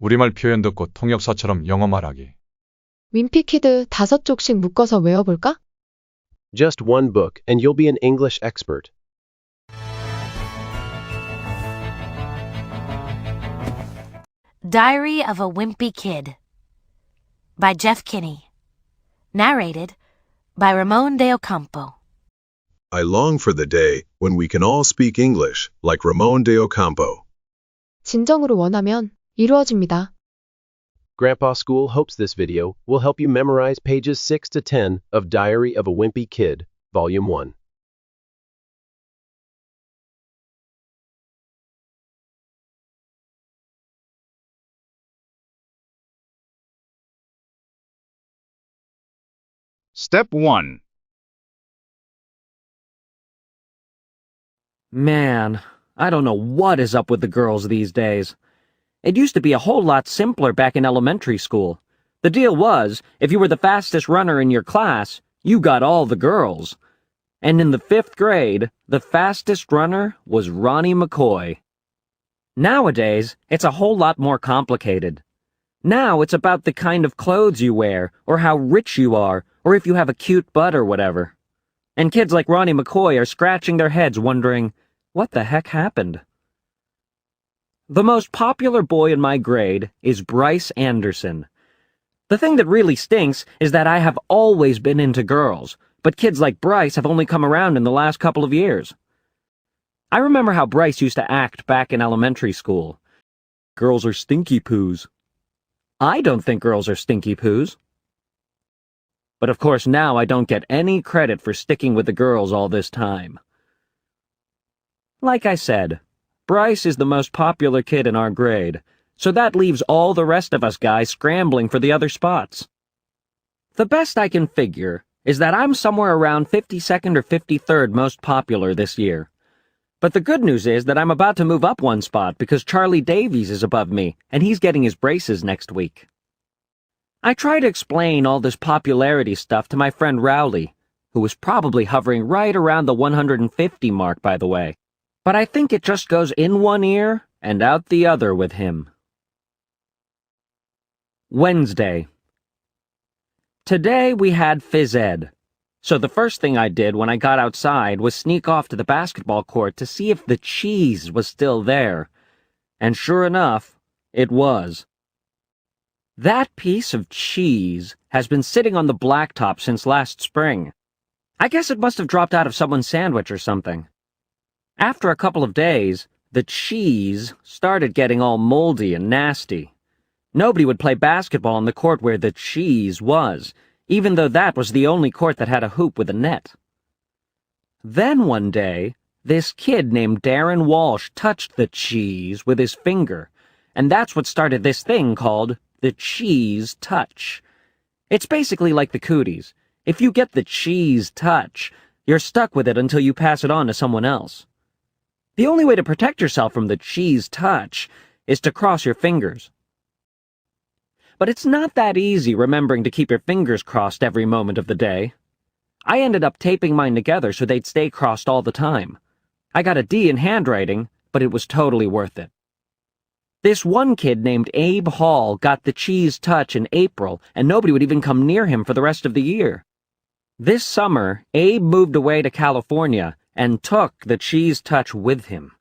우리말 표현 듣고 통역사처럼 영어 말하기. 윈피키드 5쪽씩 묶어서 외워볼까? Just one book and you'll be an English expert. Diary of a Wimpy Kid by Jeff Kinney. Narrated by Ramon de Ocampo. I long for the day when we can all speak English like Ramon de Ocampo. 진정으로 원하면 이루어집니다. Grandpa School hopes this video will help you memorize pages 6 to 10 of Diary of a Wimpy Kid, Volume 1. Step 1. Man, I don't know what is up with the girls these days. It used to be a whole lot simpler back in elementary school. The deal was, if you were the fastest runner in your class, you got all the girls. And in the 5th grade, the fastest runner was Ronnie McCoy. Nowadays, it's a whole lot more complicated. Now it's about the kind of clothes you wear, or how rich you are, or if you have a cute butt or whatever. And kids like Ronnie McCoy are scratching their heads wondering, what the heck happened? The most popular boy in my grade is Bryce Anderson. The thing that really stinks is that I have always been into girls, but kids like Bryce have only come around in the last couple of years. I remember how Bryce used to act back in elementary school. Girls are stinky poos. I don't think girls are stinky poos. But of course now I don't get any credit for sticking with the girls all this time. Like I said, Bryce is the most popular kid in our grade, so that leaves all the rest of us guys scrambling for the other spots. The best I can figure is that I'm somewhere around 52nd or 53rd most popular this year. But the good news is that I'm about to move up one spot because Charlie Davies is above me, and he's getting his braces next week. I try to explain all this popularity stuff to my friend Rowley, who was probably hovering right around the 150 mark, by the way. But I think it just goes in one ear and out the other with him. Wednesday. Today we had phys ed, so the first thing I did when I got outside was sneak off to the basketball court to see if the cheese was still there. And sure enough, it was. That piece of cheese has been sitting on the blacktop since last spring. I guess it must have dropped out of someone's sandwich or something. After a couple of days, the cheese started getting all moldy and nasty. Nobody would play basketball on the court where the cheese was, even though that was the only court that had a hoop with a net. Then one day, this kid named Darren Walsh touched the cheese with his finger, and that's what started this thing called the cheese touch. It's basically like the cooties. If you get the cheese touch, you're stuck with it until you pass it on to someone else. The only way to protect yourself from the cheese touch is to cross your fingers. But it's not that easy remembering to keep your fingers crossed every moment of the day. I ended up taping mine together so they'd stay crossed all the time. I got a D in handwriting, but it was totally worth it. This one kid named Abe Hall got the cheese touch in April, and nobody would even come near him for the rest of the year. This summer, Abe moved away to California and took the cheese touch with him.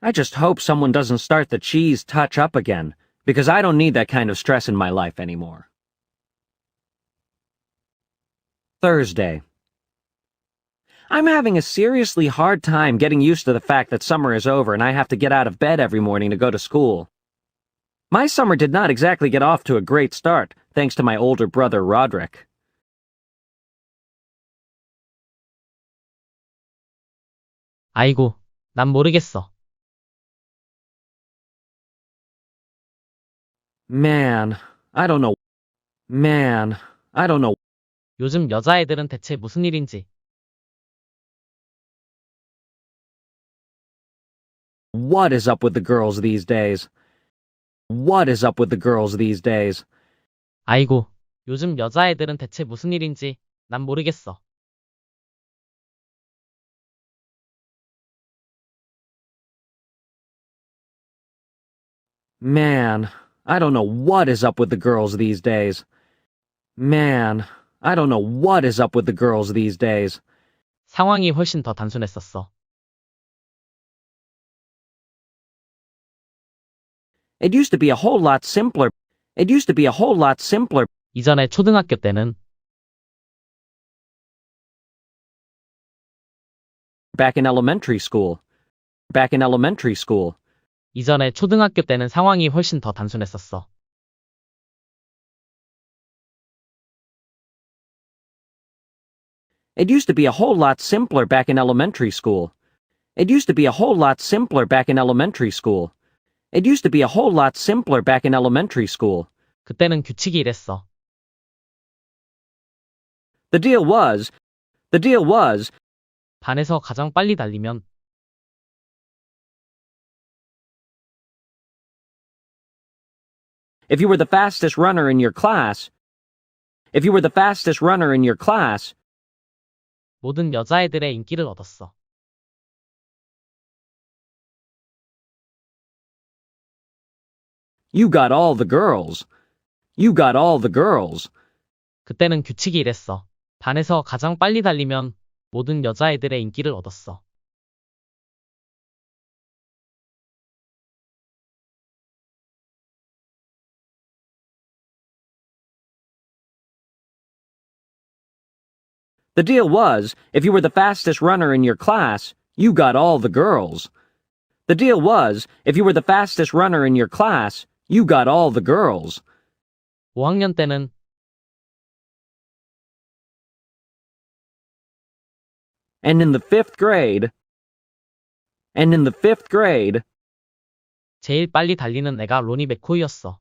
I just hope someone doesn't start the cheese touch up again, because I don't need that kind of stress in my life anymore. Thursday. I'm having a seriously hard time getting used to the fact that summer is over and I have to get out of bed every morning to go to school. My summer did not exactly get off to a great start, thanks to my older brother Roderick. 아이고, 난 모르겠어. Man, I don't know. 요즘 여자애들은 대체 무슨 일인지. What is up with the girls these days? 아이고, 요즘 여자애들은 대체 무슨 일인지 난 모르겠어. Man, I don't know what is up with the girls these days. Man, I don't know what is up with the girls these days. 상황이 훨씬 더 단순했었어. It used to be a whole lot simpler. It used to be a whole lot simpler 이전에 초등학교 때는 back in elementary school. Back in elementary school. 이전에 초등학교 때는 상황이 훨씬 더 단순했었어. It used to be a whole lot simpler back in elementary school. It used to be a whole lot simpler back in elementary school. It used to be a whole lot simpler back in elementary school. 그때는 규칙이 이랬어. The deal was, 반에서 가장 빨리 달리면 if you were the fastest runner in your class, if you were the fastest runner in your class, 모든 여자애들의 인기를 얻었어. you got all the girls. You got all the girls. 그때는 규칙이 이랬어. 반에서 가장 빨리 달리면 모든 여자애들의 인기를 얻었어. The deal was, if you were the fastest runner in your class, you got all the girls. The deal was, if you were the fastest runner in your class, you got all the girls. 5학년 때는 And in the fifth grade, 제일 빨리 달리는 애가 로니 맥코이였어.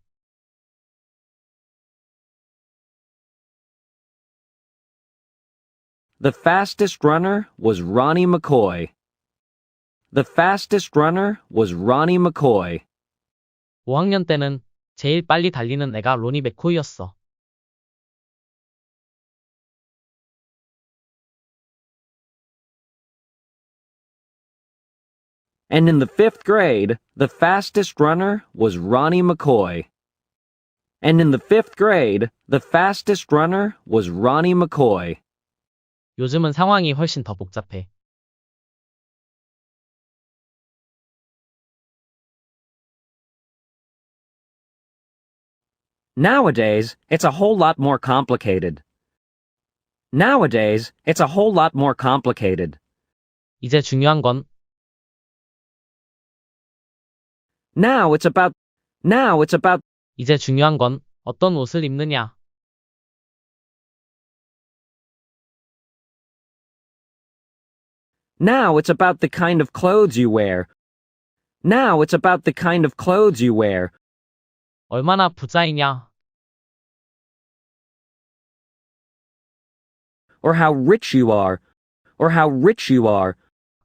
the fastest runner was Ronnie McCoy. The fastest runner was Ronnie McCoy. 5학년 때는 제일 빨리 달리는 애가 로니 맥코이였어. And in the fifth grade, the fastest runner was Ronnie McCoy. And in the fifth grade, the fastest runner was Ronnie McCoy. 요즘은 상황이 훨씬 더 복잡해. Nowadays, it's a whole lot more complicated. Nowadays, it's a whole lot more complicated. 이제 중요한 건 이제 중요한 건 어떤 옷을 입느냐. Now it's about the kind of clothes you wear. Now it's about the kind of clothes you wear. 얼마나 부자이냐. Or how rich you are. Or how rich you are.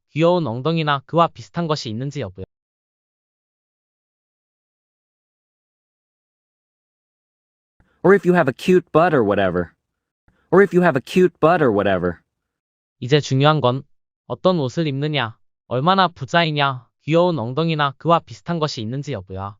귀여운 엉덩이나 그와 비슷한 것이 있는지 여부요. Or if you have a cute butt or whatever. Or if you have a cute butt or whatever. 이제 중요한 건 어떤 옷을 입느냐, 얼마나 부자이냐, 귀여운 엉덩이나 그와 비슷한 것이 있는지 여부야.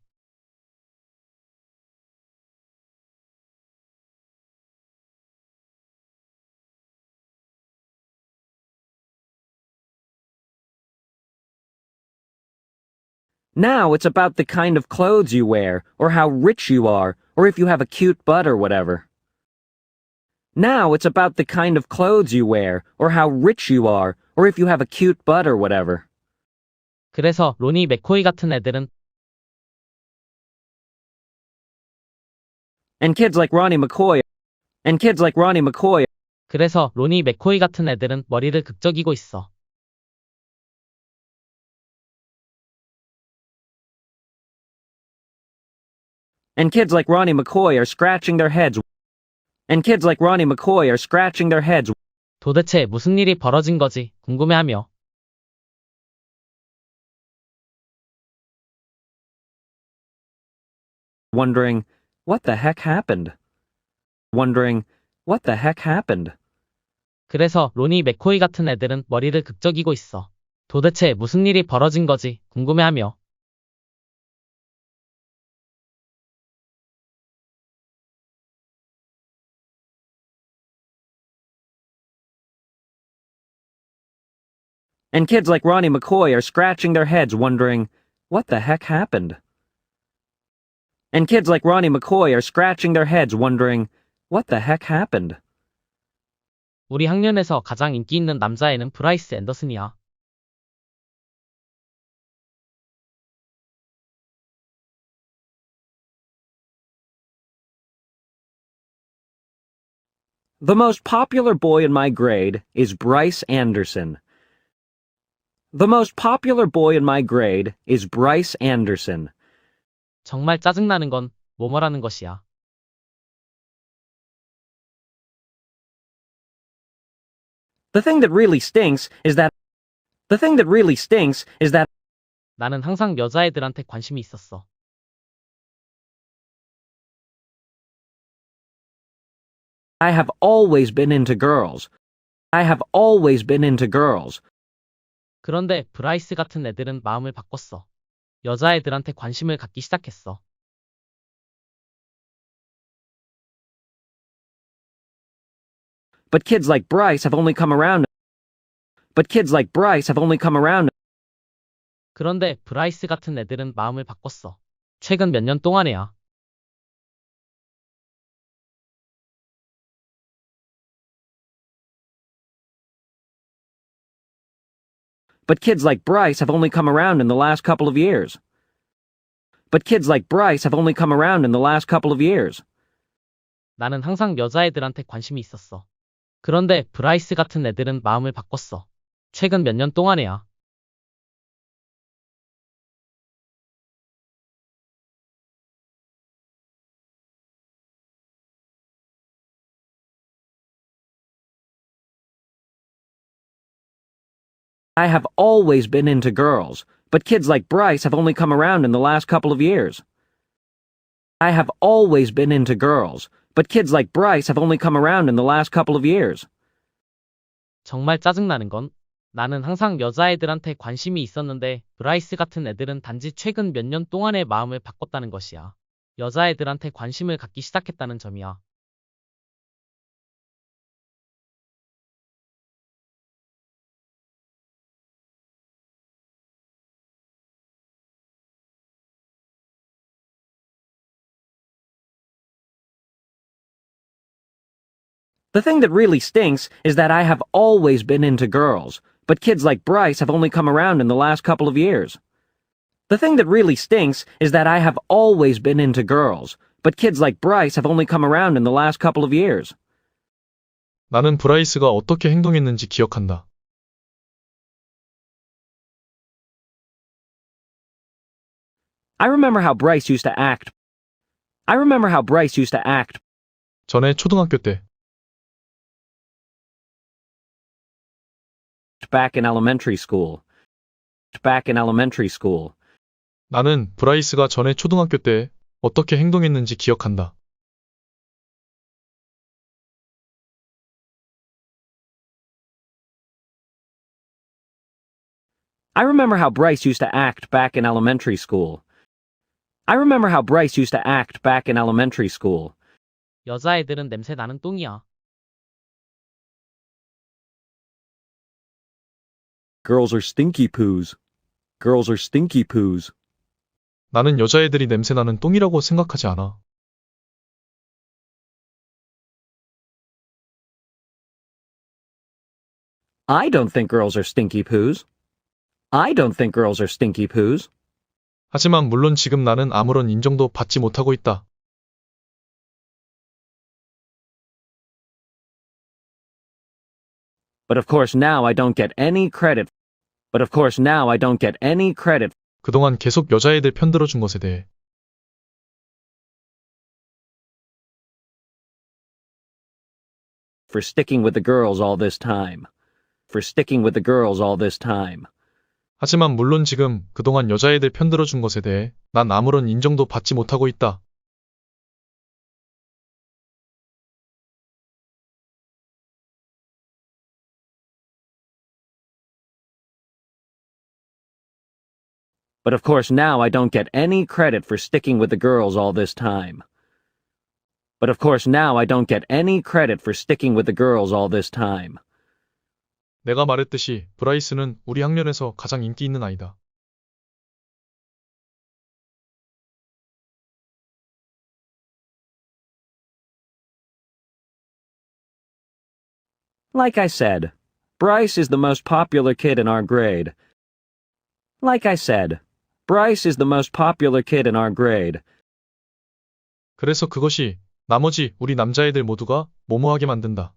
Now it's about the kind of clothes you wear, or how rich you are, or if you have a cute butt or whatever. Now it's about the kind of clothes you wear, or how rich you are, or if you have a cute butt or whatever. 그래서 로니 맥코이 같은 애들은 And kids like Ronnie McCoy. 그래서 로니 맥코이 같은 애들은 머리를 극적이고 있어. And kids like Ronnie McCoy are scratching their heads. 도대체 무슨 일이 벌어진 거지 궁금해하며. Wondering, what the heck happened? 그래서 로니 맥코이 같은 애들은 머리를 극적이고 있어. 도대체 무슨 일이 벌어진 거지 궁금해하며. And kids like Ronnie McCoy are scratching their heads wondering, what the heck happened? And kids like Ronnie McCoy are scratching their heads wondering, what the heck happened? 우리 학년에서 가장 인기 있는 남자애는 브라이스 앤더슨이야. The most popular boy in my grade is Bryce Anderson. The most popular boy in my grade is Bryce Anderson. 정말 짜증나는 건 뭐뭐라는 것이야. The thing that really stinks is that 나는 항상 여자애들한테 관심이 있었어. I have always been into girls. I have always been into girls. 그런데 브라이스 같은 애들은 마음을 바꿨어. 여자애들한테 관심을 갖기 시작했어. But kids like Bryce have only come around. 그런데 브라이스 같은 애들은 마음을 바꿨어. 최근 몇 년 동안에야. But kids like Bryce have only come around in the last couple of years. 나는 항상 여자애들한테 관심이 있었어. 그런데 브라이스 같은 애들은 마음을 바꿨어. 최근 몇 년 동안에야. I have always been into girls, but kids like Bryce have only come around in the last couple of years. I have always been into girls, but kids like Bryce have only come around in the last couple of years. 정말 짜증나는 건 나는 항상 여자애들한테 관심이 있었는데 브라이스 같은 애들은 단지 최근 몇 년 동안에 마음을 바꿨다는 것이야. 여자애들한테 관심을 갖기 시작했다는 점이야. The thing that really stinks is that I have always been into girls, but kids like Bryce have only come around in the last couple of years. The thing that really stinks is that I have always been into girls, but kids like Bryce have only come around in the last couple of years. 나는 브라이스가 어떻게 행동했는지 기억한다. I remember how Bryce used to act. 전에 초등학교 때 Back in elementary school. 나는 브라이스가 전에 초등학교 때 어떻게 행동했는지 기억한다. I remember how Bryce used to act back in elementary school. 여자애들은 냄새 나는 똥이야. Girls are stinky poos. 나는 여자애들이 냄새 나는 똥이라고 생각하지 않아. I don't think girls are stinky poos. 하지만 물론 지금 나는 아무런 인정도 받지 못하고 있다. But of course now I don't get any credit. 그동안 계속 여자애들 편들어준 것에 대해. For sticking with the girls all this time. 하지만 물론 지금 그동안 여자애들 편들어준 것에 대해 난 아무런 인정도 받지 못하고 있다. But of course now I don't get any credit for sticking with the girls all this time. 내가 말했듯이 브라이스는 우리 학년에서 가장 인기 있는 아이다. Like I said, Bryce is the most popular kid in our grade. Like I said, Bryce is the most popular kid in our grade. 그래서 그것이 나머지 우리 남자애들 모두가 모모하게 만든다.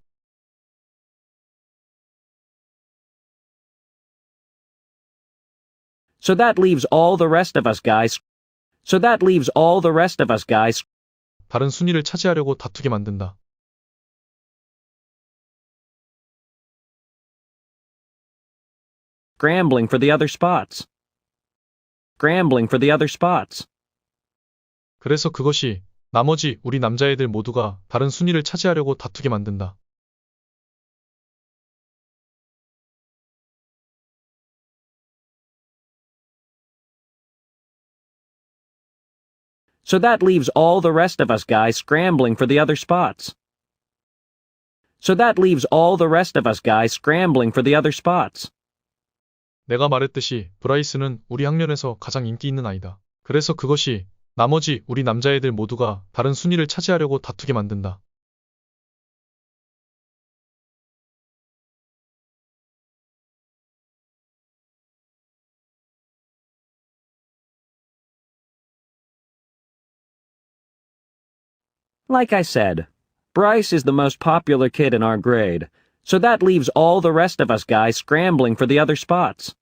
So that leaves all the rest of us guys. So that leaves all the rest of us guys. 다른 순위를 차지하려고 다투게 만든다. Scrambling for the other spots. Scrambling for the other spots. 그래서 그것이 나머지 우리 남자애들 모두가 다른 순위를 차지하려고 다투게 만든다. So that leaves all the rest of us guys scrambling for the other spots. So that leaves all the rest of us guys scrambling for the other spots. 내가 말했듯이 브라이스는 우리 학년에서 가장 인기 있는 아이다. 그래서 그것이 나머지 우리 남자애들 모두가 다른 순위를 차지하려고 다투게 만든다. Like I said, Bryce is the most popular kid in our grade, so that leaves all the rest of us guys scrambling for the other spots.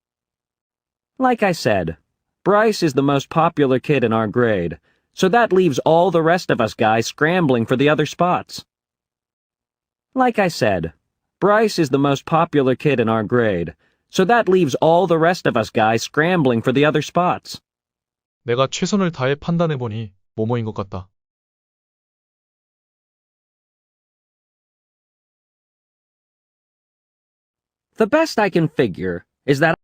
Like I said, Bryce is the most popular kid in our grade, so that leaves all the rest of us guys scrambling for the other spots. Like I said, Bryce is the most popular kid in our grade, so that leaves all the rest of us guys scrambling for the other spots. 내가 최선을 다해 판단해보니 모모인 것 같다. The best I can figure is that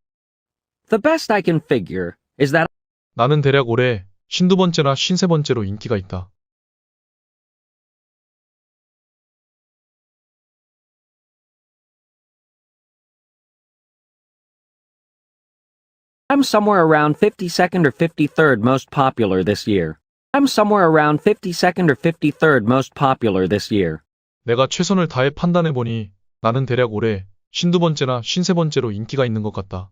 나는 대략 올해 52번째나 53번째로 인기가 있다. I'm somewhere around 52nd or 53rd most popular this year. I'm somewhere around 52nd or 53rd most popular this year. 내가 최선을 다해 판단해보니 나는 대략 올해 52번째나 53번째로 인기가 있는 것 같다.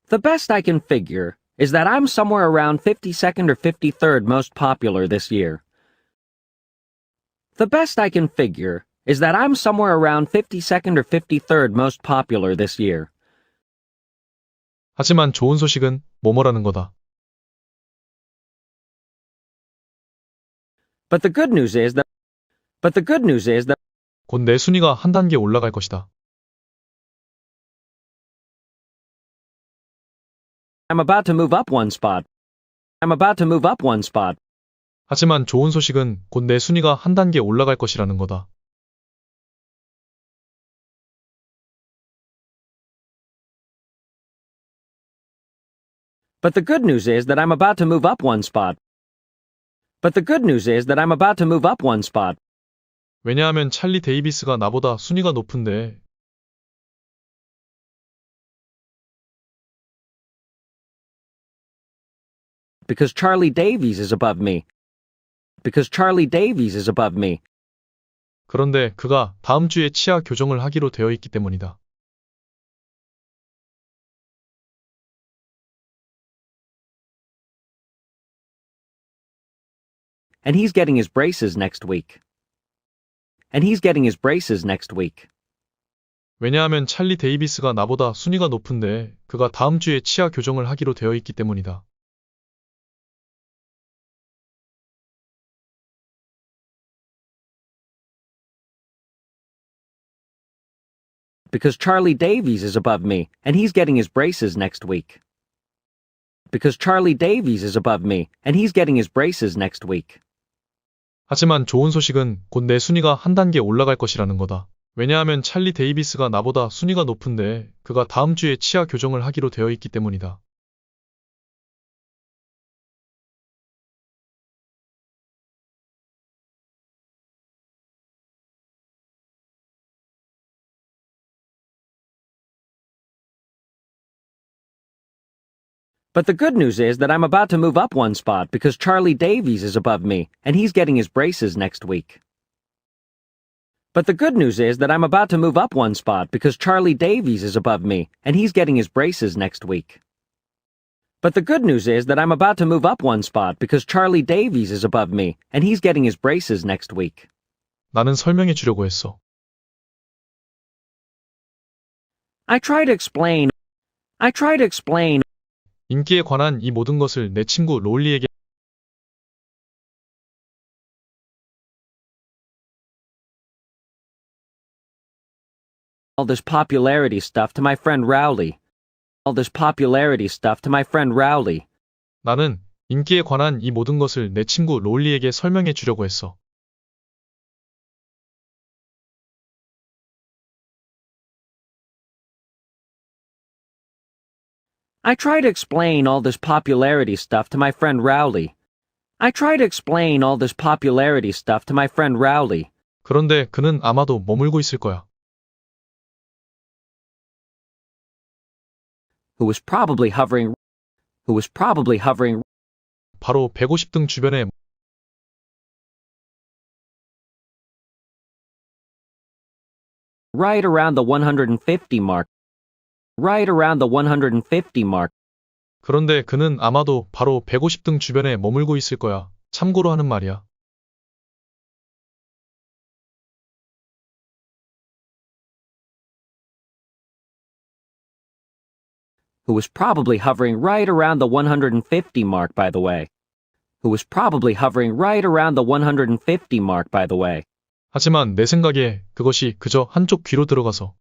The best I can figure is that I'm somewhere around 52nd or 53rd most popular this year. The best I can figure is that I'm somewhere around 52nd or 53rd most popular this year. 하지만 좋은 소식은 뭐뭐라는 거다. But the good news is that 곧 내 순위가 한 단계 올라갈 것이다. I'm about to move up one spot. I'm about to move up one spot. 하지만 좋은 소식은 곧 내 순위가 한 단계 올라갈 것이라는 거다. But the good news is that I'm about to move up one spot. But the good news is that I'm about to move up one spot. 왜냐하면 찰리 데이비스가 나보다 순위가 높은데. Because Charlie Davies is above me. Because Charlie Davies is above me. 그런데 그가 다음 주에 치아 교정을 하기로 되어 있기 때문이다. And he's getting his braces next week. And he's getting his braces next week. 왜냐하면 찰리 데이비스가 나보다 순위가 높은데 그가 다음 주에 치아 교정을 하기로 되어 있기 때문이다. Because Charlie Davies is above me, and he's getting his braces next week. Because Charlie Davies is above me, and he's getting his braces next week. 하지만 좋은 소식은 곧 내 순위가 한 단계 올라갈 것이라는 거다. 왜냐하면 찰리 데이비스가 나보다 순위가 높은데 그가 다음 주에 치아 교정을 하기로 되어 있기 때문이다. But the good news is that I'm about to move up one spot because Charlie Davies is above me, and he's getting his braces next week. But the good news is that I'm about to move up one spot because Charlie Davies is above me, and he's getting his braces next week. But the good news is that I'm about to move up one spot because Charlie Davies is above me, and he's getting his braces next week. 나는 설명해 주려고 했어. I try to explain 인기에 관한 이 모든 것을 내 친구 롤리에게 all this popularity stuff to my friend Rowley. All this popularity stuff to my friend Rowley. 나는 인기에 관한 이 모든 것을 내 친구 롤리에게 설명해 주려고 했어. I try to explain all this popularity stuff to my friend Rowley. I try to explain all this popularity stuff to my friend Rowley. 그런데 그는 아마도 머물고 있을 거야. Who was probably hovering 바로 150등 주변에 right around the 150 mark. Right around the 150 mark. 그런데 그는 아마도 바로 150등 주변에 머물고 있을 거야. 참고로 하는 말이야. Who was probably hovering right around the 150 mark, by the way. Who was probably hovering right around the 150 mark, by the way. 하지만 내 생각에 그것이 그저 한쪽 귀로 들어가서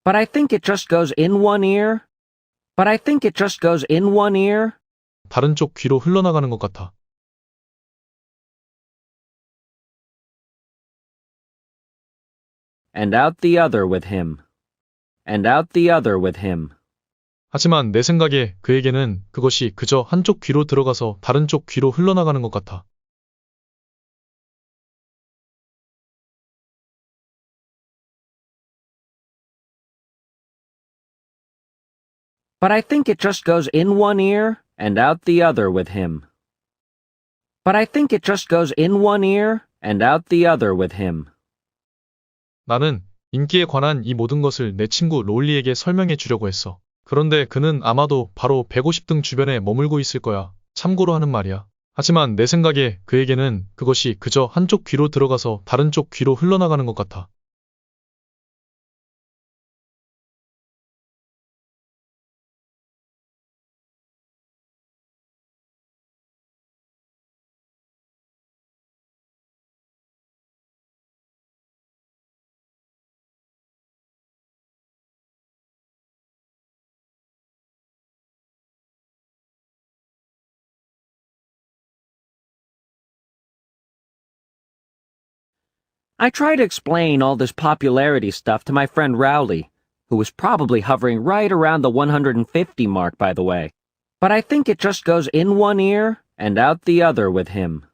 But I think it just goes in one ear. But I think it just goes in one ear. 다른 쪽 귀로 흘러나가는 것 같아. And out the other with him. And out the other with him. 하지만 내 생각에 그에게는 그것이 그저 한쪽 귀로 들어가서 다른 쪽 귀로 흘러나가는 것 같아. But I think it just goes in one ear and out the other with him. But I think it just goes in one ear and out the other with him. 나는 인기에 관한 이 모든 것을 내 친구 롤리에게 설명해 주려고 했어. 그런데 그는 아마도 바로 150등 주변에 머물고 있을 거야. 참고로 하는 말이야. 하지만 내 생각에 그에게는 그것이 그저 한쪽 귀로 들어가서 다른 쪽 귀로 흘러나가는 것 같아. I try to explain all this popularity stuff to my friend Rowley, who was probably hovering right around the 150 mark, by the way. But I think it just goes in one ear and out the other with him.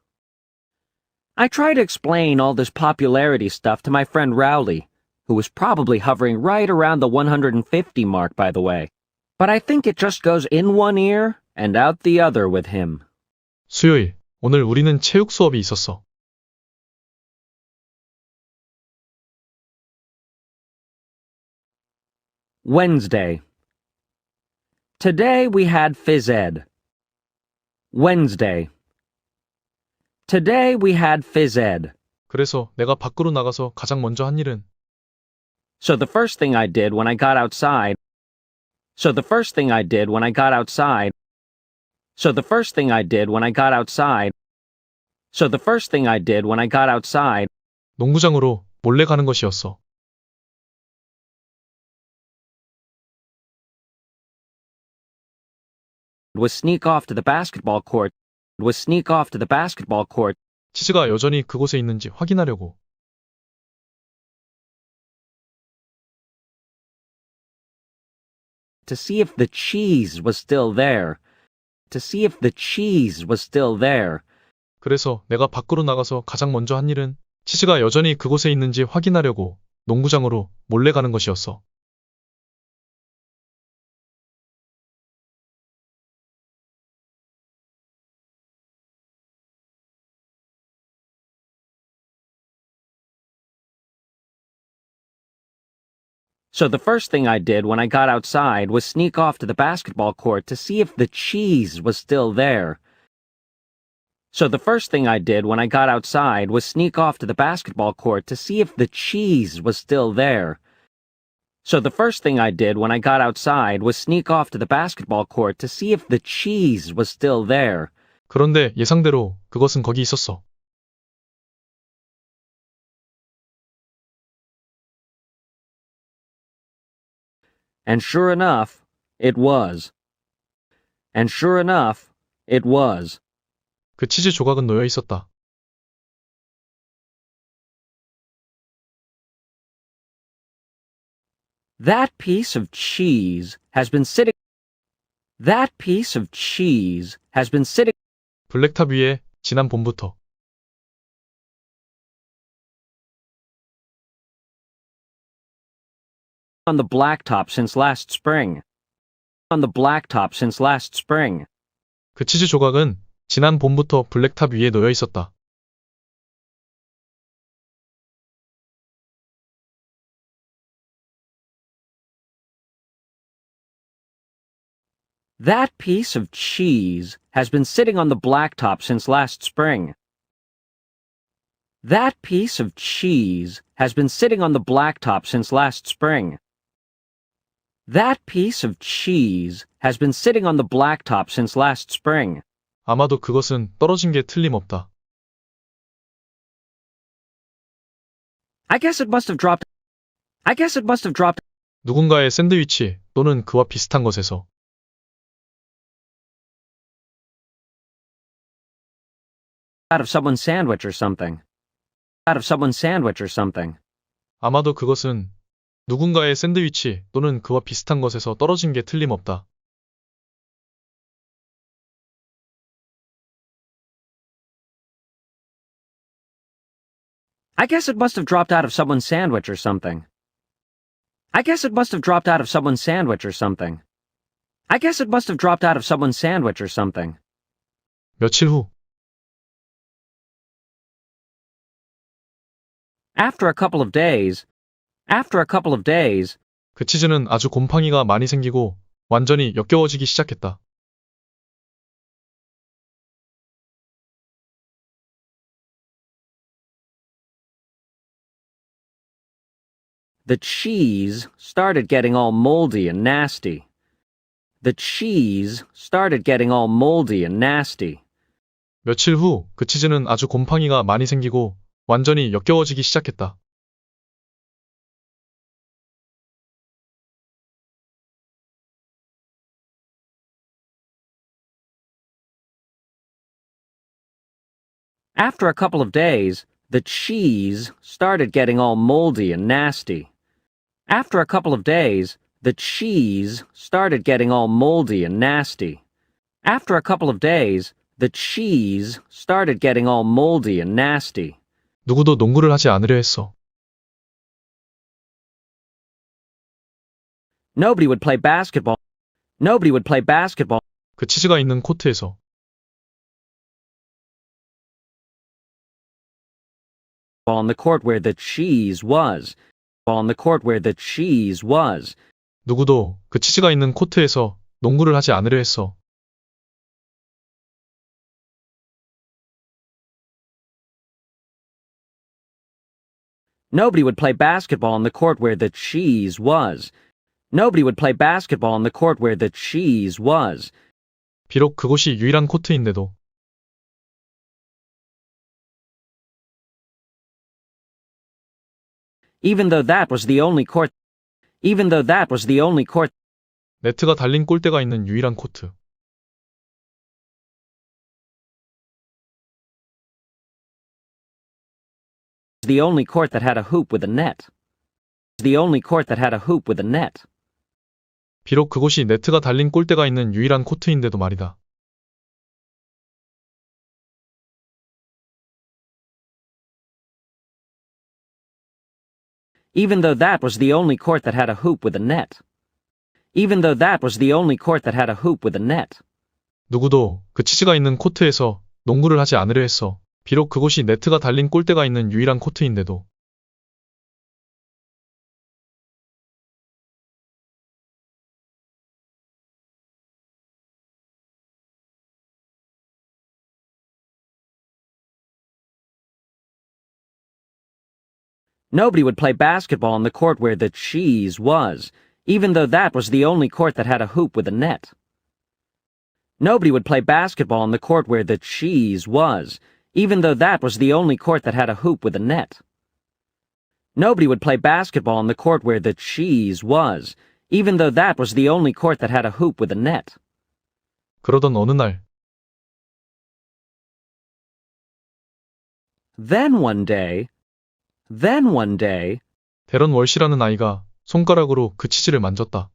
I try to explain all this popularity stuff to my friend Rowley, who was probably hovering right around the 150 mark, by the way. But I think it just goes in one ear and out the other with him. 수요일, 오늘 우리는 체육 수업이 있었어. Wednesday. Today we had phys ed. Wednesday. Today we had phys ed. 그래서 내가 밖으로 나가서 가장 먼저 한 일은 So the first thing I did when I got outside. So the first thing I did when I got outside. So the first thing I did when I got outside. So the first thing I did when I got outside. 농구장으로 몰래 가는 것이었어. Was sneak off to the basketball court. was sneak off to the basketball court 치즈가 여전히 그곳에 있는지 확인하려고. to see if the cheese was still there. To see if the cheese was still there. 그래서 내가 밖으로 나가서 가장 먼저 한 일은 치즈가 여전히 그곳에 있는지 확인하려고 농구장으로 몰래 가는 것이었어. So the first thing I did when I got outside was sneak off to the basketball court to see if the cheese was still there. So the first thing I did when I got outside was sneak off to the basketball court to see if the cheese was still there. So the first thing I did when I got outside was sneak off to the basketball court to see if the cheese was still there. 그런데 예상대로 그것은 거기 있었어. And sure enough, it was. And sure enough, it was. 그 치즈 조각은 놓여 있었다. That piece of cheese has been sitting. That piece of cheese has been sitting 블랙탑 위에 지난 봄부터. on the blacktop since last spring. On the blacktop since last spring. 그 치즈 조각은 지난 봄부터 블랙탑 위에 놓여 있었다. That piece of cheese has been sitting on the blacktop since last spring. That piece of cheese has been sitting on the blacktop since last spring. That piece of cheese has been sitting on the blacktop since last spring. 아마도 그것은 떨어진 게 틀림없다. I guess it must have dropped. I guess it must have dropped 누군가의 샌드위치 또는 그와 비슷한 것에서. out of someone's sandwich or something. Out of someone's sandwich or something. 아마도 그것은 누군가의 샌드위치 또는 그와 비슷한 것에서 떨어진 게 틀림없다. I guess it must have dropped out of someone's sandwich or something. I guess it must have dropped out of someone's sandwich or something. I guess it must have dropped out of someone's sandwich or something. 며칠 후 After a couple of days. After a couple of days. 그 치즈는 아주 곰팡이가 많이 생기고 완전히 역겨워지기 시작했다. The cheese started getting all moldy and nasty. The cheese started getting all moldy and nasty. 며칠 후 그 치즈는 아주 곰팡이가 많이 생기고 완전히 역겨워지기 시작했다. After a couple of days, the cheese started getting all moldy and nasty. After a couple of days, the cheese started getting all moldy and nasty. After a couple of days, the cheese started getting all moldy and nasty. 누구도 농구를 하지 않으려 했어. Nobody would play basketball. Nobody would play basketball 그 치즈가 있는 코트에서. on the court where the cheese was. On the court where the cheese was. 누구도 그 치즈가 있는 코트에서 농구를 하지 않으려 했어. Nobody would play basketball on the court where the cheese was. Nobody would play basketball on the court where the cheese was. 비록 그곳이 유일한 코트인데도. Even though that was the only court. Even though that was the only court. 네트가 달린 골대가 있는 유일한 코트. The only court that had a hoop with a net. The only court that had a hoop with a net. 비록 그곳이 네트가 달린 골대가 있는 유일한 코트인데도 말이다. Even though that was the only court that had a hoop with a net. Even though that was the only court that had a hoop with a net. 누구도 그 치즈가 있는 코트에서 농구를 하지 않으려 했어. 비록 그곳이 네트가 달린 골대가 있는 유일한 코트인데도. Nobody would play basketball on the court where the cheese was, even though that was the only court that had a hoop with a net. Nobody would play basketball on the court where the cheese was, even though that was the only court that had a hoop with a net. Nobody would play basketball on the court where the cheese was, even though that was the only court that had a hoop with a net. 그러던 어느 날 Then one day, 데런 월시라는 아이가 손가락으로 그 치즈를 만졌다.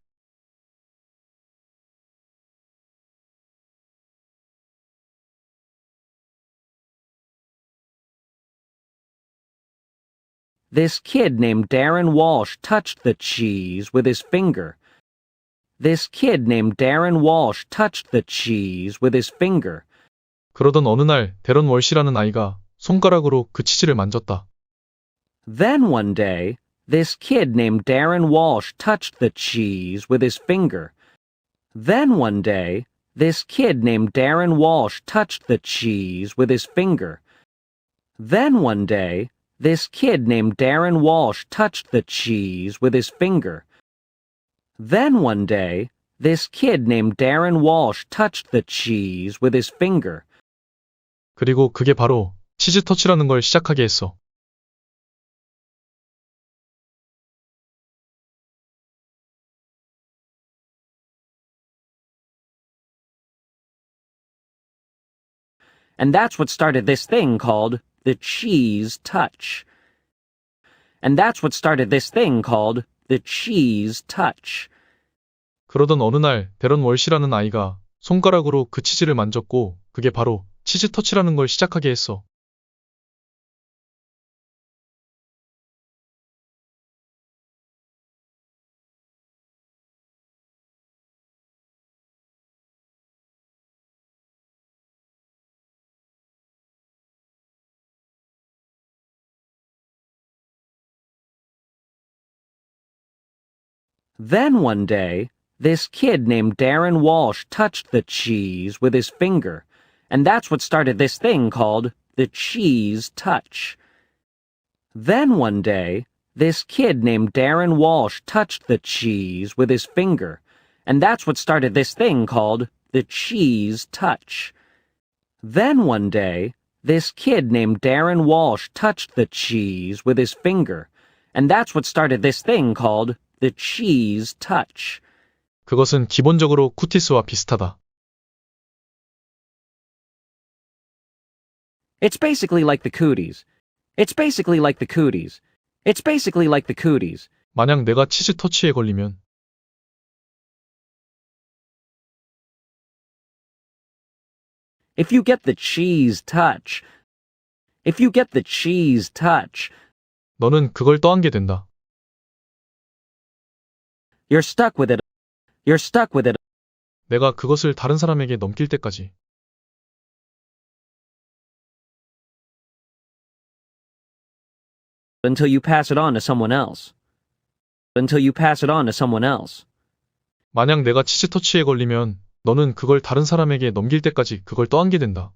this kid named Darren Walsh touched the cheese with his finger. This kid named Darren Walsh touched the cheese with his finger. 그러던 어느 날 데런 월시라는 아이가 손가락으로 그 치즈를 만졌다. Then one day, this kid named Darren Walsh touched the cheese with his finger. Then one day, this kid named Darren Walsh touched the cheese with his finger. Then one day, this kid named Darren Walsh touched the cheese with his finger. Then one day, this kid named Darren Walsh touched the cheese with his finger. 그리고 그게 바로 치즈 터치라는 걸 시작하게 했어. And that's what started this thing called the cheese touch. And that's what started this thing called the cheese touch. 그러던 어느 날 데런 월시라는 아이가 손가락으로 그 치즈를 만졌고 그게 바로 치즈 터치라는 걸 시작하게 했어. Then one day, this kid named Darren Walsh touched the cheese with his finger, and that's what started this thing called the cheese touch. Then one day, this kid named Darren Walsh touched the cheese with his finger, and that's what started this thing called the cheese touch. Then one day, this kid named Darren Walsh touched the cheese with his finger, and that's what started this thing called the cheese touch. 그것은 기본적으로 쿠티스와 비슷하다. It's basically like the cooties. It's basically like the cooties. It's basically like the cooties. 만약 내가 치즈 터치에 걸리면 If you get the cheese touch, if you get the cheese touch, 너는 그걸 떠안게 된다. you're stuck with it. You're stuck with it 내가 그것을 다른 사람에게 넘길 때까지. until you pass it on to someone else. Until you pass it on to someone else. 만약 내가 치즈 터치에 걸리면 너는 그걸 다른 사람에게 넘길 때까지 그걸 떠안게 된다.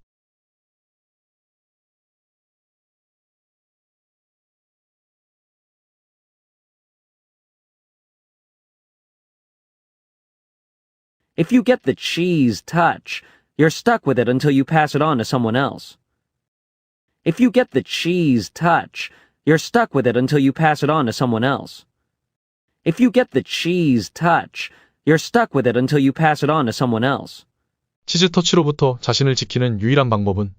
If you get the cheese touch, you're stuck with it until you pass it on to someone else. If you get the cheese touch, you're stuck with it until you pass it on to someone else. If you get the cheese touch, you're stuck with it until you pass it on to someone else. 치즈 터치로부터 자신을 지키는 유일한 방법은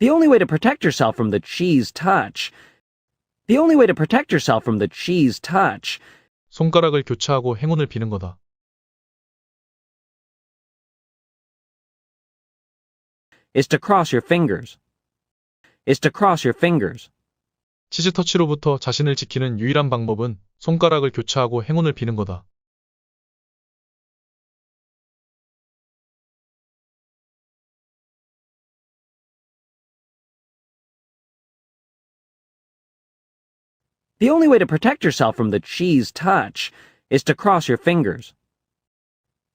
The only way to protect yourself from the cheese touch. The only way to protect yourself from the cheese touch 손가락을 교차하고 행운을 비는 거다. is to cross your fingers. Is to cross your fingers. 치즈 터치로부터 자신을 지키는 유일한 방법은 손가락을 교차하고 행운을 비는 거다. The only way to protect yourself from the cheese touch is to cross your fingers.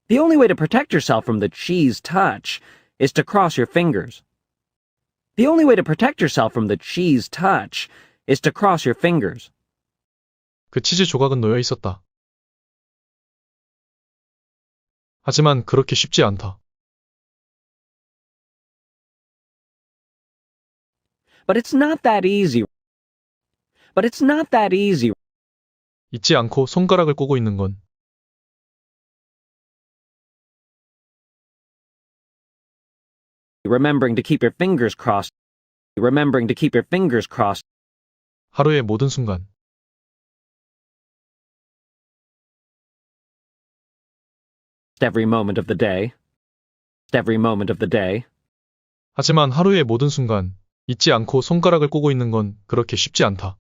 The only way to protect yourself from the cheese touch is to cross your fingers. The only way to protect yourself from the cheese touch is to cross your fingers. 그 치즈 조각은 놓여 있었다. 하지만 그렇게 쉽지 않다. But it's not that easy. But it's not that easy. 잊지 않고 손가락을 꼬고 있는 건 Remembering to keep your fingers crossed. Remembering to keep your fingers crossed. 하루의 모든 순간 Every moment of the day. Every moment of the day. 하지만 하루의 모든 순간 잊지 않고 손가락을 꼬고 있는 건 그렇게 쉽지 않다.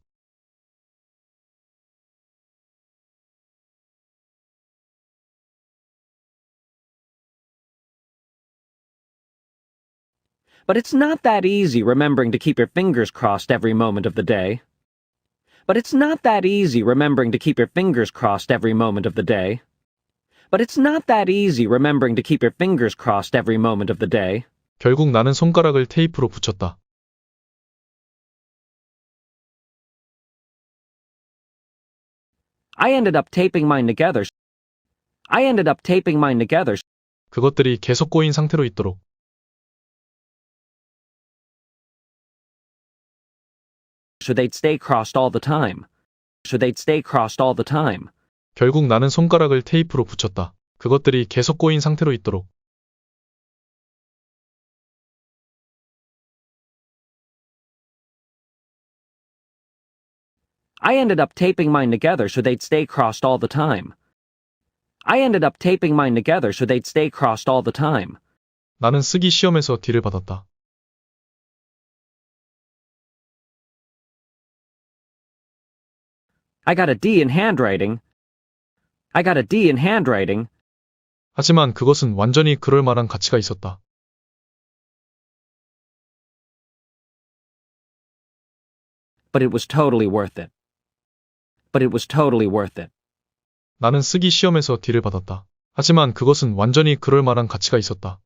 But it's not that easy remembering to keep your fingers crossed every moment of the day. But it's not that easy remembering to keep your fingers crossed every moment of the day. But it's not that easy remembering to keep your fingers crossed every moment of the day. 결국 나는 손가락을 테이프로 붙였다. I ended up taping mine together. I ended up taping mine together 그것들이 계속 꼬인 상태로 있도록 so they'd stay crossed all the time. So they'd stay crossed all the time. 결국 나는 손가락을 테이프로 붙였다. 그것들이 계속 꼬인 상태로 있도록 I ended up taping mine together so they'd stay crossed all the time. I ended up taping mine together so they'd stay crossed all the time. 나는 쓰기 시험에서 D를 받았다. I got a D in handwriting. I got a D in handwriting. 하지만 그것은 완전히 그럴 만한 가치가 있었다. But it was totally worth it. But it was totally worth it. 나는 쓰기 시험에서 D를 받았다. 하지만 그것은 완전히 그럴 만한 가치가 있었다.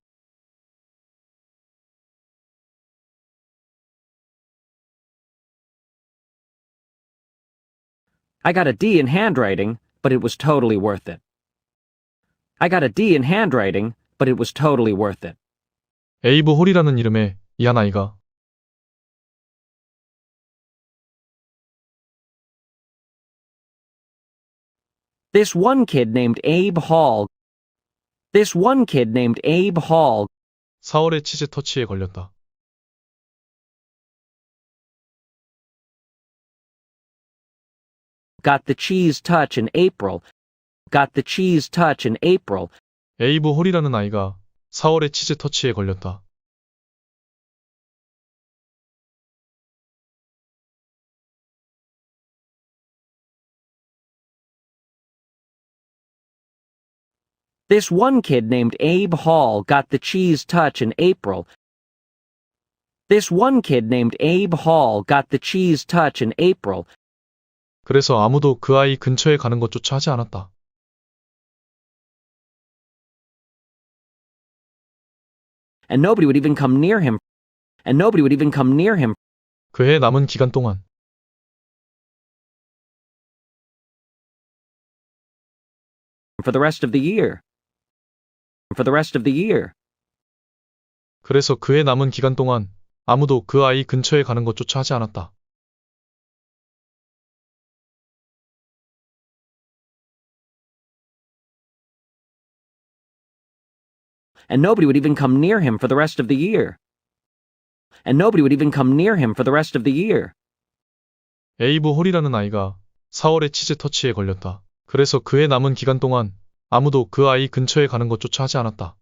I got a D in handwriting, but it was totally worth it. I got a D in handwriting, but it was totally worth it. 에이브 홀이라는 이름의 이 한 아이가 This one kid named Abe Hall. This one kid named Abe Hall 4월에 치즈 터치에 걸렸다. got the cheese touch in April. Got the cheese touch in April. 에이브 홀이라는 아이가 4월에 치즈 터치에 걸렸다. This one kid named Abe Hall got the cheese touch in April. This one kid named Abe Hall got the cheese touch in April. 그래서 아무도 그 아이 근처에 가는 것조차 하지 않았다. And nobody would even come near him. And nobody would even come near him. 그해 남은 기간 동안 For the rest of the year. For the rest of the year. 그래서 그해 남은 기간 동안 아무도 그 아이 근처에 가는 것조차 하지 않았다. And nobody would even come near him for the rest of the year. and nobody would even come near him for the rest of the year. 에이브 홀이라는 아이가 4월에 치즈 터치에 걸렸다. 그래서 그의 남은 기간 동안 아무도 그 아이 근처에 가는 것조차 하지 않았다.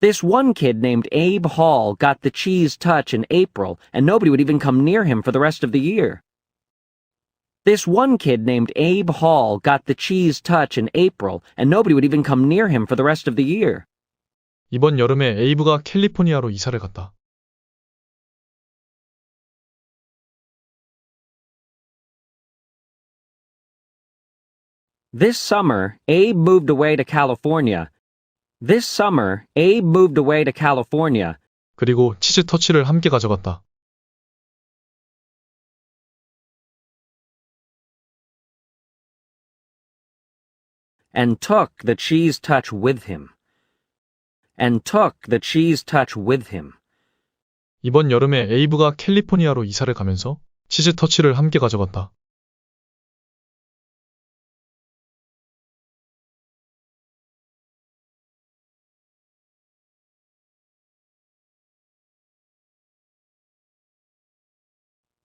This one kid named Abe Hall got the cheese touch in April, and nobody would even come near him for the rest of the year. This one kid named Abe Hall got the cheese touch in April, and nobody would even come near him for the rest of the year. 이번 여름에 에이브가 캘리포니아로 이사를 갔다. This summer, Abe moved away to California. This summer, Abe moved away to California. 그리고 치즈 터치를 함께 가져갔다. And took the cheese touch with him. And took the cheese touch with him. 이번 여름에 에이브가 캘리포니아로 이사를 가면서 치즈 터치를 함께 가져갔다.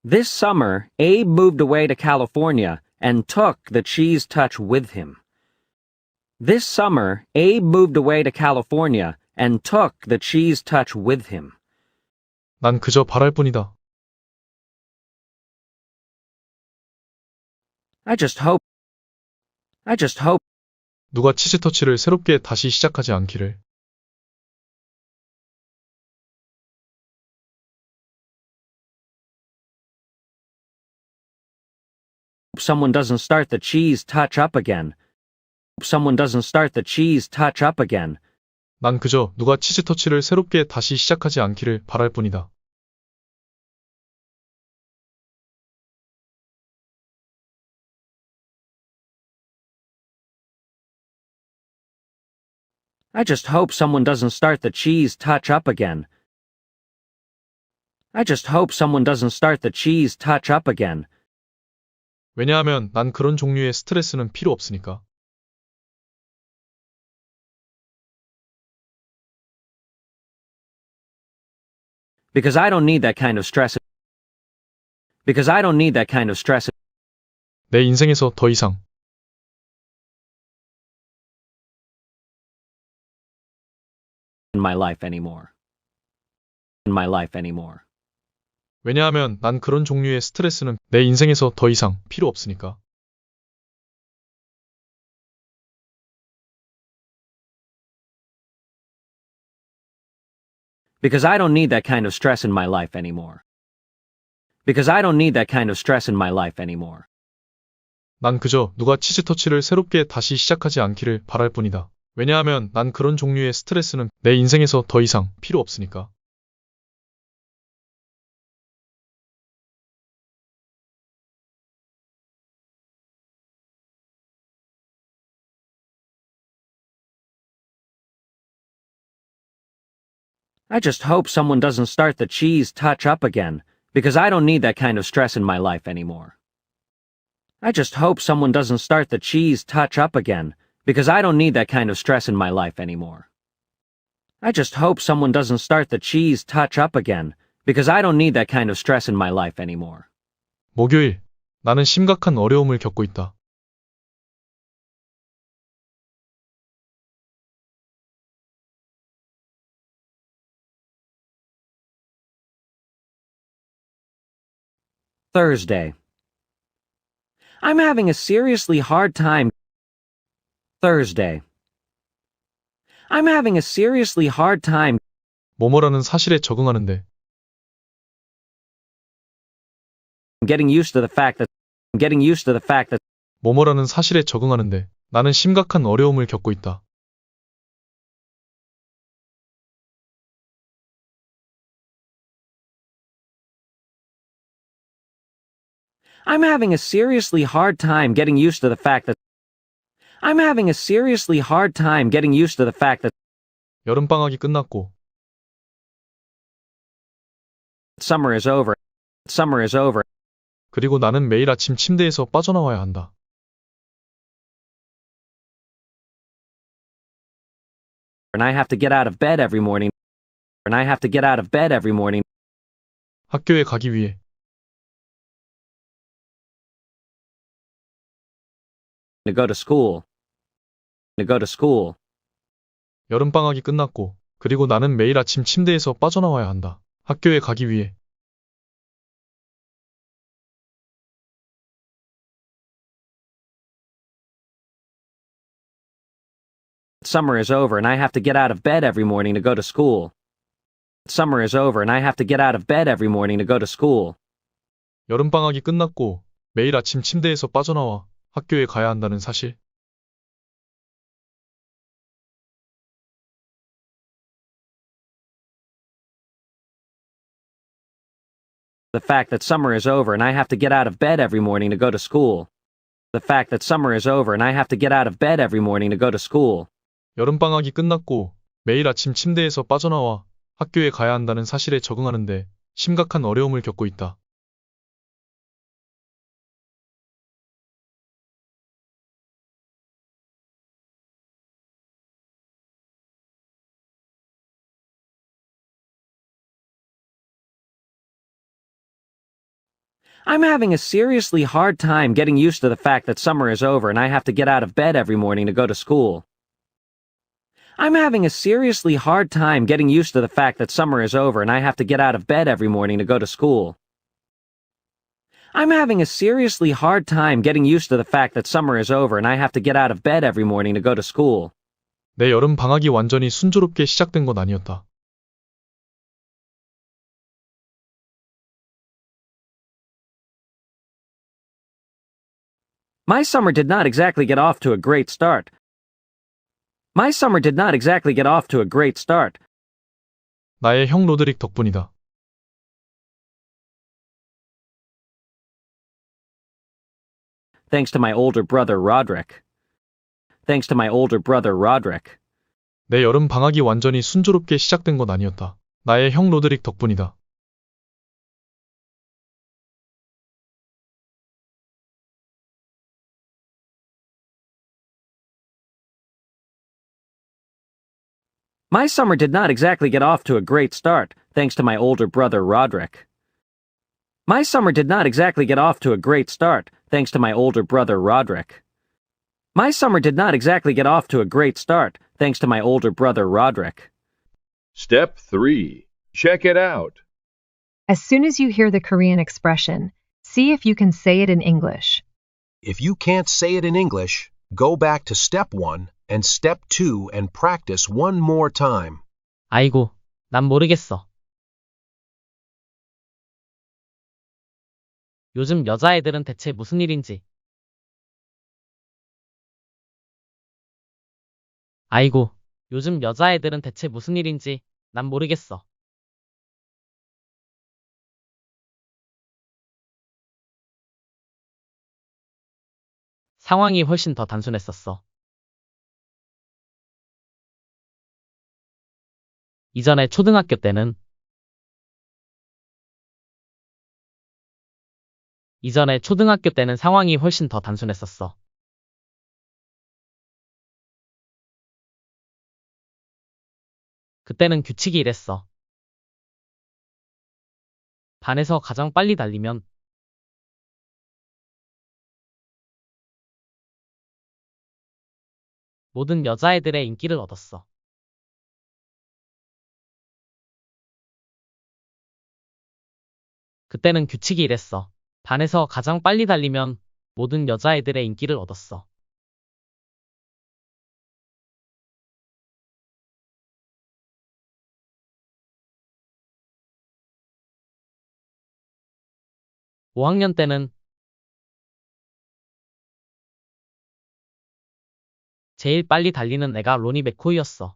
This summer, Abe moved away to California and took the cheese touch with him. This summer, Abe moved away to California and took the cheese touch with him. 난 그저 바랄 뿐이다. I just hope 누가 치즈 터치를 새롭게 다시 시작하지 않기를. someone doesn't start the cheese touch up again. Someone doesn't start the cheese touch up again. 난 그저 누가 치즈 터치를 새롭게 다시 시작하지 않기를 바랄 뿐이다. I just hope someone doesn't start the cheese touch up again. I just hope someone doesn't start the cheese touch up again. 왜냐하면 난 그런 종류의 스트레스는 필요 없으니까. Because I don't need that kind of stress. Because I don't need that kind of stress 내 인생에서 더 이상. in my life anymore. In my life anymore. 왜냐하면 난 그런 종류의 스트레스는 내 인생에서 더 이상 필요 없으니까. Because I don't need that kind of stress in my life anymore. Because I don't need that kind of stress in my life anymore. 난 그저 누가 치즈 터치를 새롭게 다시 시작하지 않기를 바랄 뿐이다. 왜냐하면 난 그런 종류의 스트레스는 내 인생에서 더 이상 필요 없으니까. I just hope someone doesn't start the cheese touch up again, because I don't need that kind of stress in my life anymore. I just hope someone doesn't start the cheese touch up again, because I don't need that kind of stress in my life anymore. I just hope someone doesn't start the cheese touch up again, because I don't need that kind of stress in my life anymore. 목요일, 나는 심각한 어려움을 겪고 있다. Thursday. I'm having a seriously hard time. Thursday. I'm having a seriously hard time 뭐뭐라는 사실에 적응하는데 getting used to the fact that 뭐뭐라는 사실에 적응하는데 나는 심각한 어려움을 겪고 있다. I'm having a seriously hard time getting used to the fact that I'm having a seriously hard time getting used to the fact that 여름방학이 끝났고 Summer is over. Summer is over. 그리고 나는 매일 아침 침대에서 빠져나와야 한다. And I have to get out of bed every morning. And I have to get out of bed every morning. 학교에 가기 위해. To go to school. To go to school. 여름방학이 끝났고, 그리고 나는 매일 아침 침대에서 빠져나와야 한다. 학교에 가기 위해. Summer is over and I have to get out of bed every morning to go to school. Summer is over and I have to get out of bed every morning to go to school. 여름방학이 끝났고, 매일 아침 침대에서 빠져나와 학교에 가야 한다는 사실. The fact that summer is over and I have to get out of bed every morning to go to school. The fact that summer is over and I have to get out of bed every morning to go to school. 여름방학이 끝났고, 매일 아침 침대에서 빠져나와 학교에 가야 한다는 사실에 적응하는데 심각한 어려움을 겪고 있다. I'm having a seriously hard time getting used to the fact that summer is over and I have to get out of bed every morning to go to school. I'm having a seriously hard time getting used to the fact that summer is over and I have to get out of bed every morning to go to school. I'm having a seriously hard time getting used to the fact that summer is over and I have to get out of bed every morning to go to school. 내 여름 방학이 완전히 순조롭게 시작된 건 아니었다. My summer did not exactly get off to a great start. My summer did not exactly get off to a great start. 나의 형 로드릭 덕분이다. Thanks to my older brother Roderick. Thanks to my older brother Roderick. 내 여름 방학이 완전히 순조롭게 시작된 건 아니었다. 나의 형 로드릭 덕분이다. My summer did not exactly get off to a great start, thanks to my older brother Roderick. My summer did not exactly get off to a great start, thanks to my older brother Roderick. My summer did not exactly get off to a great start, thanks to my older brother Roderick. Step 3. Check it out. As soon as you hear the Korean expression, see if you can say it in English. If you can't say it in English, go back to step 1 and step 2 and practice one more time. 아이고, 난 모르겠어. 요즘 여자애들은 대체 무슨 일인지. 아이고, 요즘 여자애들은 대체 무슨 일인지 난 모르겠어. 상황이 훨씬 더 단순했었어. 이전에 초등학교 때는 상황이 훨씬 더 단순했었어. 그때는 규칙이 이랬어. 반에서 가장 빨리 달리면 모든 여자애들의 인기를 얻었어. 그때는 규칙이 이랬어. 반에서 가장 빨리 달리면 모든 여자애들의 인기를 얻었어. (5학년) 때는 제일 빨리 달리는 애가 로니 맥코이였어.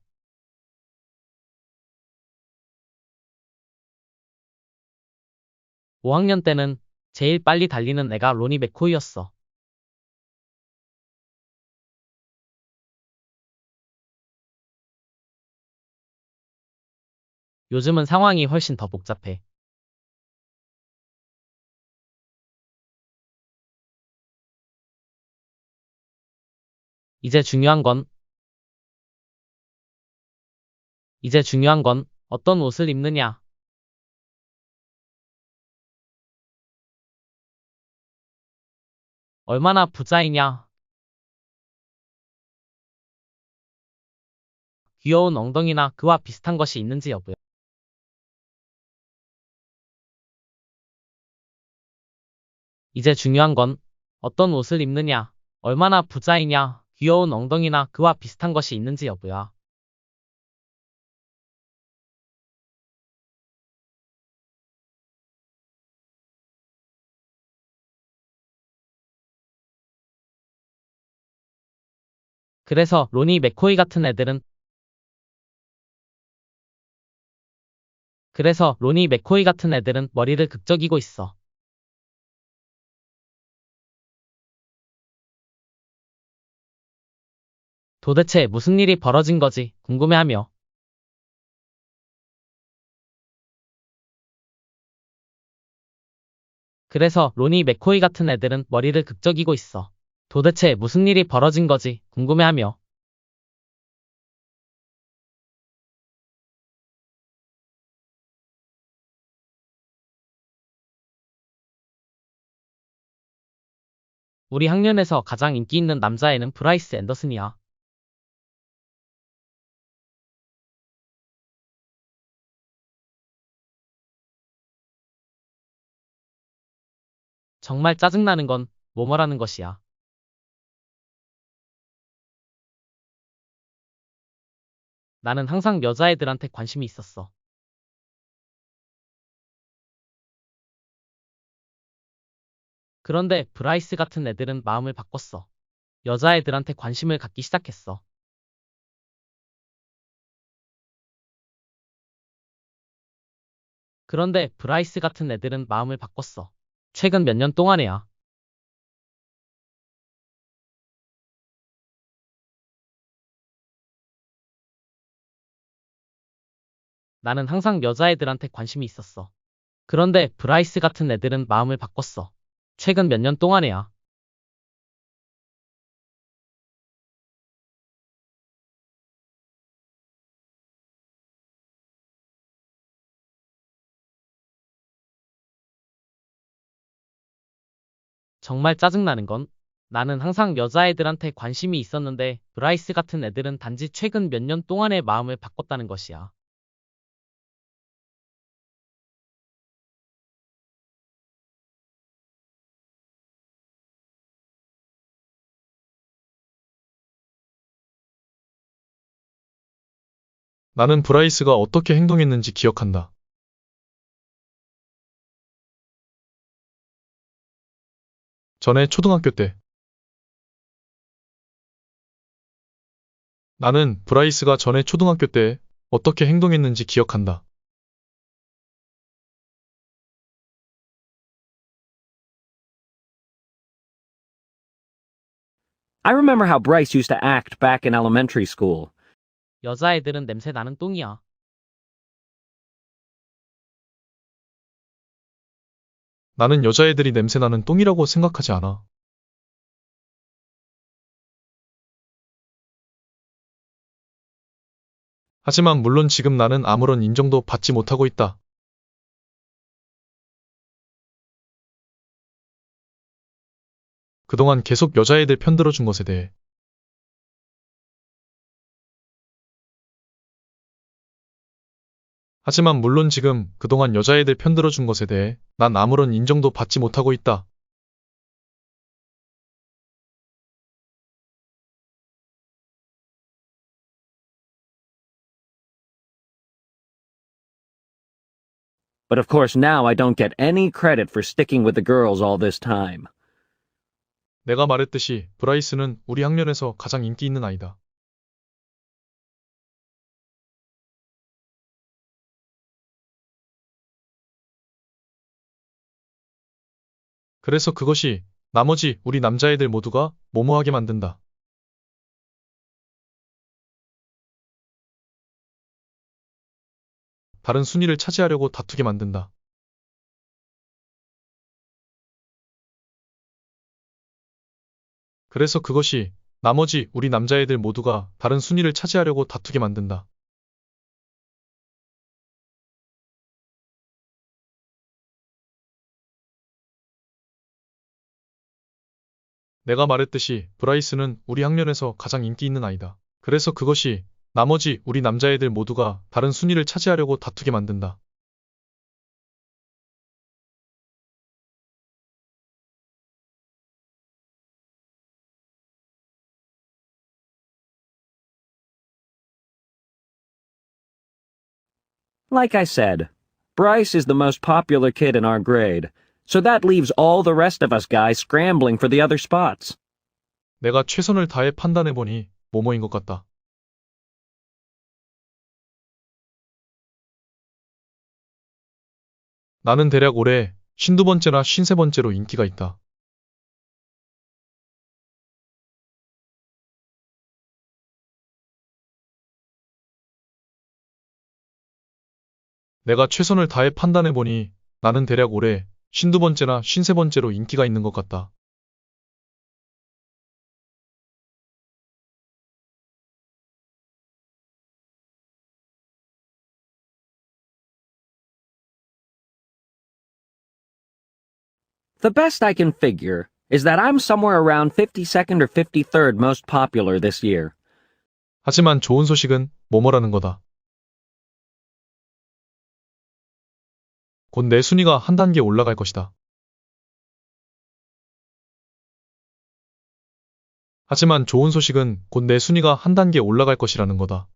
(5학년) 때는 제일 빨리 달리는 애가 로니 맥코이였어. 요즘은 상황이 훨씬 더 복잡해. 이제 중요한 건 어떤 옷을 입느냐. 얼마나 부자이냐. 귀여운 엉덩이나 그와 비슷한 것이 있는지 여부요. 이제 중요한 건 어떤 옷을 입느냐. 얼마나 부자이냐. 귀여운 엉덩이나 그와 비슷한 것이 있는지 여부야. 그래서 로니 맥코이 같은 애들은 머리를 극적이고 있어. 도대체 무슨 일이 벌어진 거지 궁금해하며. 그래서 로니 맥코이 같은 애들은 머리를 극적이고 있어. 도대체 무슨 일이 벌어진 거지 궁금해하며. 우리 학년에서 가장 인기 있는 남자애는 브라이스 앤더슨이야. 정말 짜증나는 건 뭐뭐라는 것이야. 나는 항상 여자애들한테 관심이 있었어. 그런데 브라이스 같은 애들은 마음을 바꿨어. 여자애들한테 관심을 갖기 시작했어. 그런데 브라이스 같은 애들은 마음을 바꿨어. 최근 몇 년 동안에야. 나는 항상 여자애들한테 관심이 있었어. 그런데 브라이스 같은 애들은 마음을 바꿨어. 최근 몇 년 동안에야. 정말 짜증나는 건 나는 항상 여자애들한테 관심이 있었는데 브라이스 같은 애들은 단지 최근 몇 년 동안에 마음을 바꿨다는 것이야. 나는 브라이스가 어떻게 행동했는지 기억한다. 전에 초등학교 때. 나는 브라이스가 전에 초등학교 때 어떻게 행동했는지 기억한다. I remember how Bryce used to act back in elementary school. 여자애들은 냄새 나는 똥이야. 나는 여자애들이 냄새나는 똥이라고 생각하지 않아. 하지만 물론 지금 나는 아무런 인정도 받지 못하고 있다. 그동안 계속 여자애들 편들어준 것에 대해. 하지만 물론 지금 그동안 여자애들 편들어준 것에 대해 난 아무런 인정도 받지 못하고 있다. But of course now I don't get any credit for sticking with the girls all this time. 내가 말했듯이 브라이스는 우리 학년에서 가장 인기 있는 아이다. 그래서 그것이 나머지 우리 남자애들 모두가 모모하게 만든다. 다른 순위를 차지하려고 다투게 만든다. 그래서 그것이 나머지 우리 남자애들 모두가 다른 순위를 차지하려고 다투게 만든다. 내가 말했듯이 브라이스는 우리 학년에서 가장 인기 있는 아이다. 그래서 그것이 나머지 우리 남자애들 모두가 다른 순위를 차지하려고 다투게 만든다. Like I said, Bryce is the most popular kid in our grade, so that leaves all the rest of us guys scrambling for the other spots. 내가 최선을 다해 판단해보니 뭐뭐인 것 같다. 나는 대략 올해 52번째나 53번째로 인기가 있다. 내가 최선을 다해 판단해보니 나는 대략 올해 52번째나 53번째로 인기가 있는 것 같다. The best I can figure is that I'm somewhere around 52nd or 53rd most popular this year. 하지만 좋은 소식은 뭐뭐라는 거다. 곧 내 순위가 한 단계 올라갈 것이다. 하지만 좋은 소식은 곧 내 순위가 한 단계 올라갈 것이라는 거다.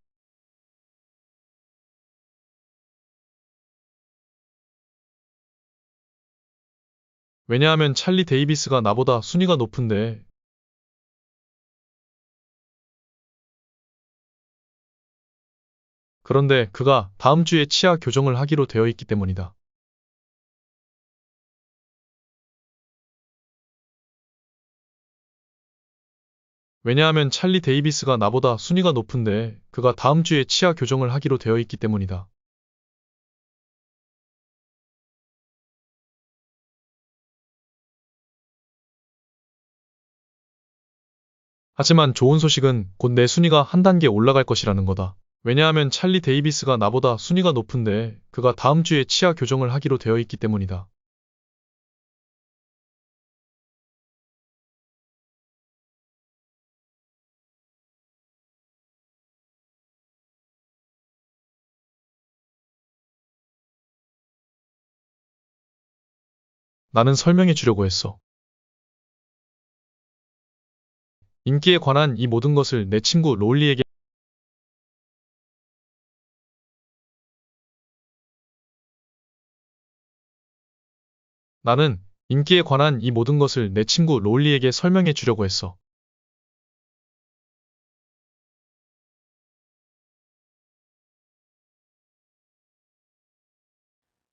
왜냐하면 찰리 데이비스가 나보다 순위가 높은데. 그런데 그가 다음 주에 치아 교정을 하기로 되어 있기 때문이다. 왜냐하면 찰리 데이비스가 나보다 순위가 높은데 그가 다음 주에 치아 교정을 하기로 되어 있기 때문이다. 하지만 좋은 소식은 곧 내 순위가 한 단계 올라갈 것이라는 거다. 왜냐하면 찰리 데이비스가 나보다 순위가 높은데 그가 다음 주에 치아 교정을 하기로 되어 있기 때문이다. 나는 설명해 주려고 했어. 인기에 관한 이 모든 것을 내 친구 롤리에게 나는 인기에 관한 이 모든 것을 내 친구 롤리에게 설명해 주려고 했어.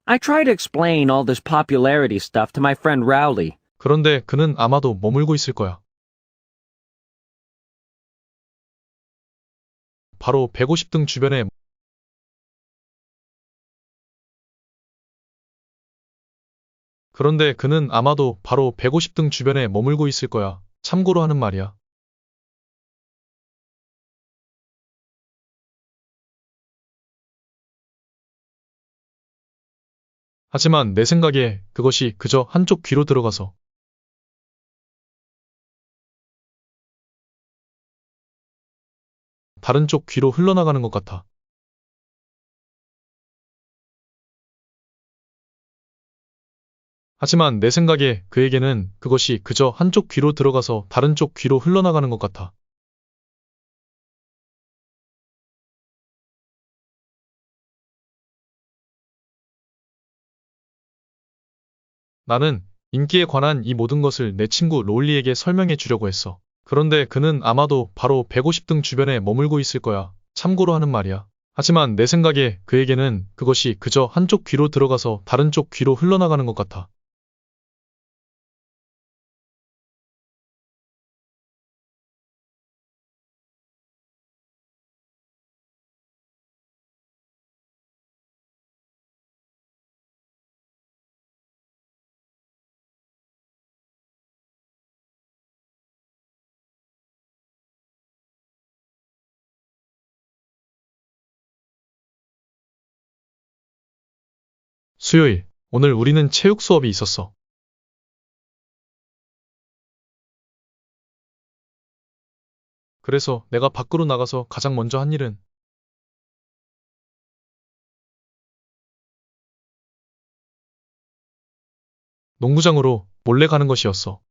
I try to explain all this popularity stuff to my friend Rowley. 그런데 그는 아마도 머물고 있을 거야. 바로 150등 주변에 그런데 그는 아마도 바로 150등 주변에 머물고 있을 거야. 참고로 하는 말이야. 하지만 내 생각에 그것이 그저 한쪽 귀로 들어가서 다른 쪽 귀로 흘러나가는 것 같아. 하지만 내 생각에 그에게는 그것이 그저 한쪽 귀로 들어가서 다른 쪽 귀로 흘러나가는 것 같아. 나는 인기에 관한 이 모든 것을 내 친구 롤리에게 설명해 주려고 했어. 그런데 그는 아마도 바로 150등 주변에 머물고 있을 거야. 참고로 하는 말이야. 하지만 내 생각에 그에게는 그것이 그저 한쪽 귀로 들어가서 다른 쪽 귀로 흘러나가는 것 같아. 수요일, 오늘 우리는 체육 수업이 있었어. 그래서 내가 밖으로 나가서 가장 먼저 한 일은 농구장으로 몰래 가는 것이었어.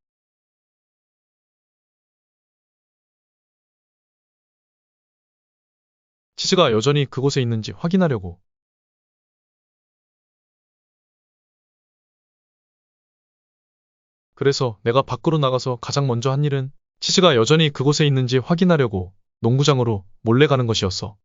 치즈가 여전히 그곳에 있는지 확인하려고. 그래서 내가 밖으로 나가서 가장 먼저 한 일은 치즈가 여전히 그곳에 있는지 확인하려고 농구장으로 몰래 가는 것이었어.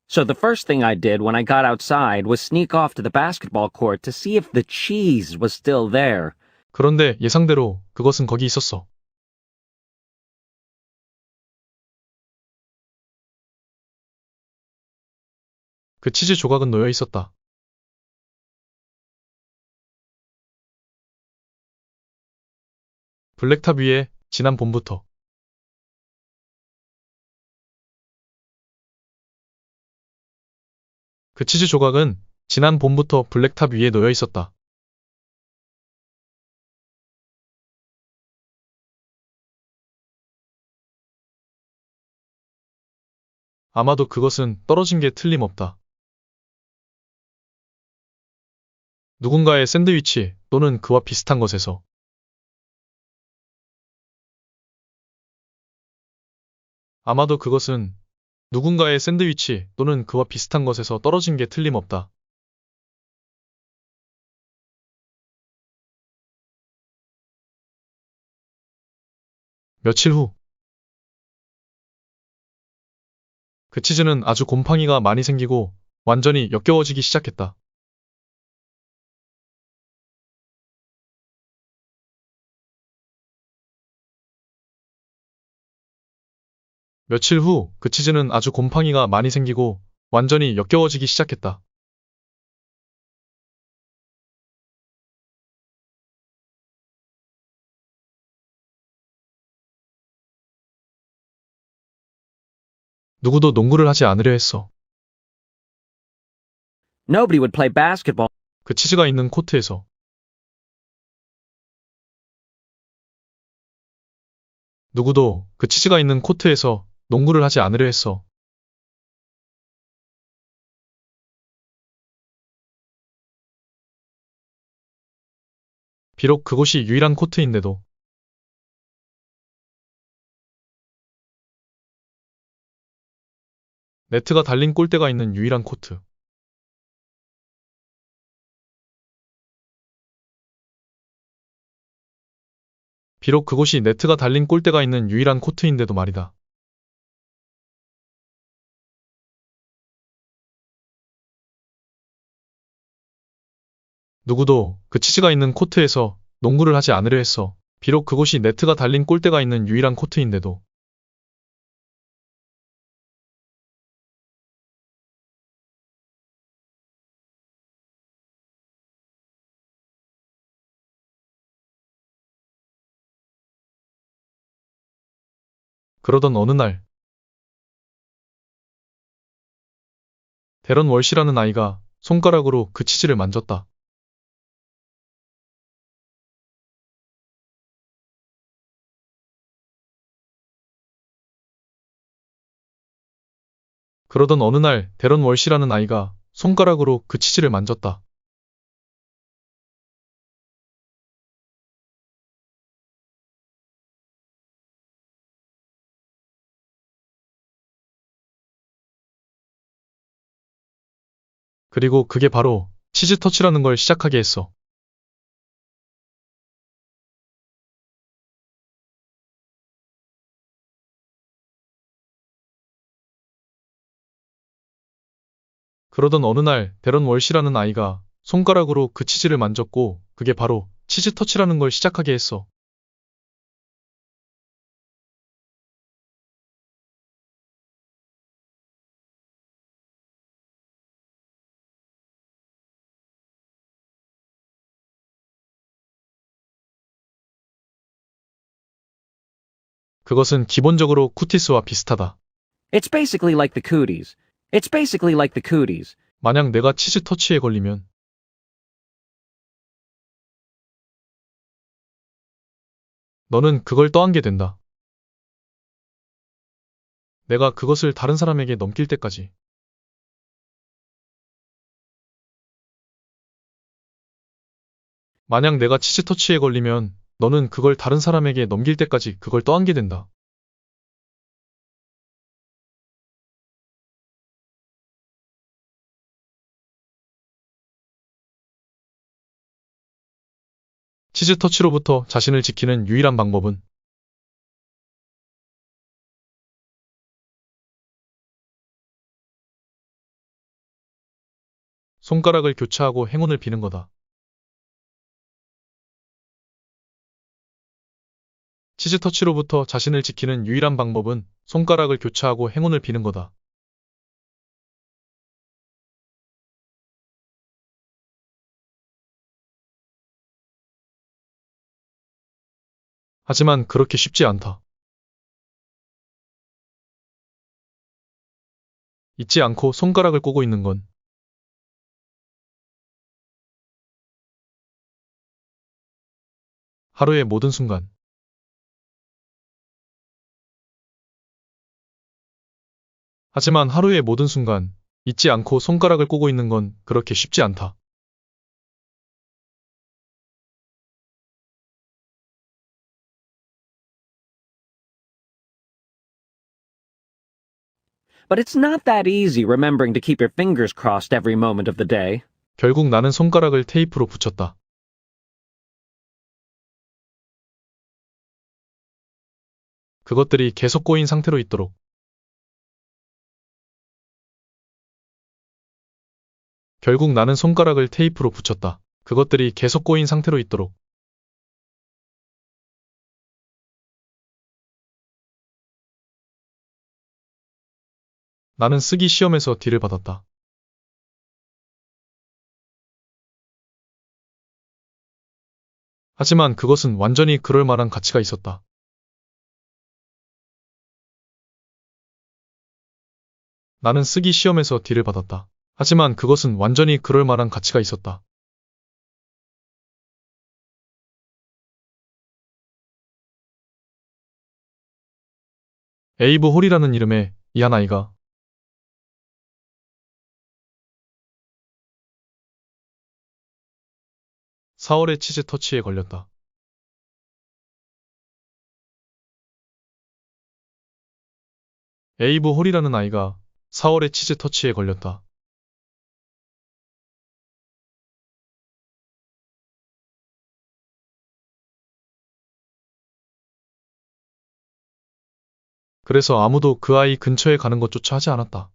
So the first thing I did when I got outside was sneak off to the basketball court to see if the cheese was still there. 그런데 예상대로 그것은 거기 있었어. 그 치즈 조각은 놓여 있었다. 블랙탑 위에 지난 봄부터 그 치즈 조각은 지난 봄부터 블랙탑 위에 놓여 있었다. 아마도 그것은 떨어진 게 틀림없다. 누군가의 샌드위치 또는 그와 비슷한 것에서. 아마도 그것은 누군가의 샌드위치 또는 그와 비슷한 것에서 떨어진 게 틀림없다. 며칠 후, 그 치즈는 아주 곰팡이가 많이 생기고 완전히 역겨워지기 시작했다. 며칠 후, 그 치즈는 아주 곰팡이가 많이 생기고 완전히 역겨워지기 시작했다. 누구도 농구를 하지 않으려 했어. Nobody would play basketball. 그 치즈가 있는 코트에서. 누구도 그 치즈가 있는 코트에서 농구를 하지 않으려 했어. 비록 그곳이 유일한 코트인데도. 네트가 달린 골대가 있는 유일한 코트. 비록 그곳이 네트가 달린 골대가 있는 유일한 코트인데도 말이다. 누구도 그 치즈가 있는 코트에서 농구를 하지 않으려 했어. 비록 그곳이 네트가 달린 골대가 있는 유일한 코트인데도. 그러던 어느 날, 데런 월시라는 아이가 손가락으로 그 치즈를 만졌다. 그러던 어느 날 데런 월시라는 아이가 손가락으로 그 치즈를 만졌다. 그리고 그게 바로 치즈 터치라는 걸 시작하게 했어. 그러던 어느 날 데런 월시라는 아이가 손가락으로 그 치즈를 만졌고 그게 바로 치즈 터치라는 걸 시작하게 했어. 그것은 기본적으로 쿠티스와 비슷하다. It's basically like the cooties. It's basically like the cooties. 만약 내가 치즈 터치에 걸리면 너는 그걸 떠안게 된다. 내가 그것을 다른 사람에게 넘길 때까지. 만약 내가 치즈 터치에 걸리면 너는 그걸 다른 사람에게 넘길 때까지 그걸 떠안게 된다. 치즈 터치로부터 자신을 지키는 유일한 방법은 손가락을 교차하고 행운을 비는 거다. 치즈 터치로부터 자신을 지키는 유일한 방법은 손가락을 교차하고 행운을 비는 거다. 하지만 그렇게 쉽지 않다. 잊지 않고 손가락을 꼬고 있는 건 하루의 모든 순간. 하지만 하루의 모든 순간, 잊지 않고 손가락을 꼬고 있는 건 그렇게 쉽지 않다. But it's not that easy remembering to keep your fingers crossed every moment of the day. 결국 나는 손가락을 테이프로 붙였다. 그것들이 계속 꼬인 상태로 있도록. 결국 나는 손가락을 테이프로 붙였다. 그것들이 계속 꼬인 상태로 있도록. 나는 쓰기 시험에서 D를 받았다. 하지만 그것은 완전히 그럴 만한 가치가 있었다. 나는 쓰기 시험에서 D를 받았다. 하지만 그것은 완전히 그럴 만한 가치가 있었다. 에이브 홀이라는 이름의 이 한 아이가 4월에 치즈 터치에 걸렸다. 에이브 홀이라는 아이가 4월에 치즈 터치에 걸렸다. 그래서 아무도 그 아이 근처에 가는 것조차 하지 않았다.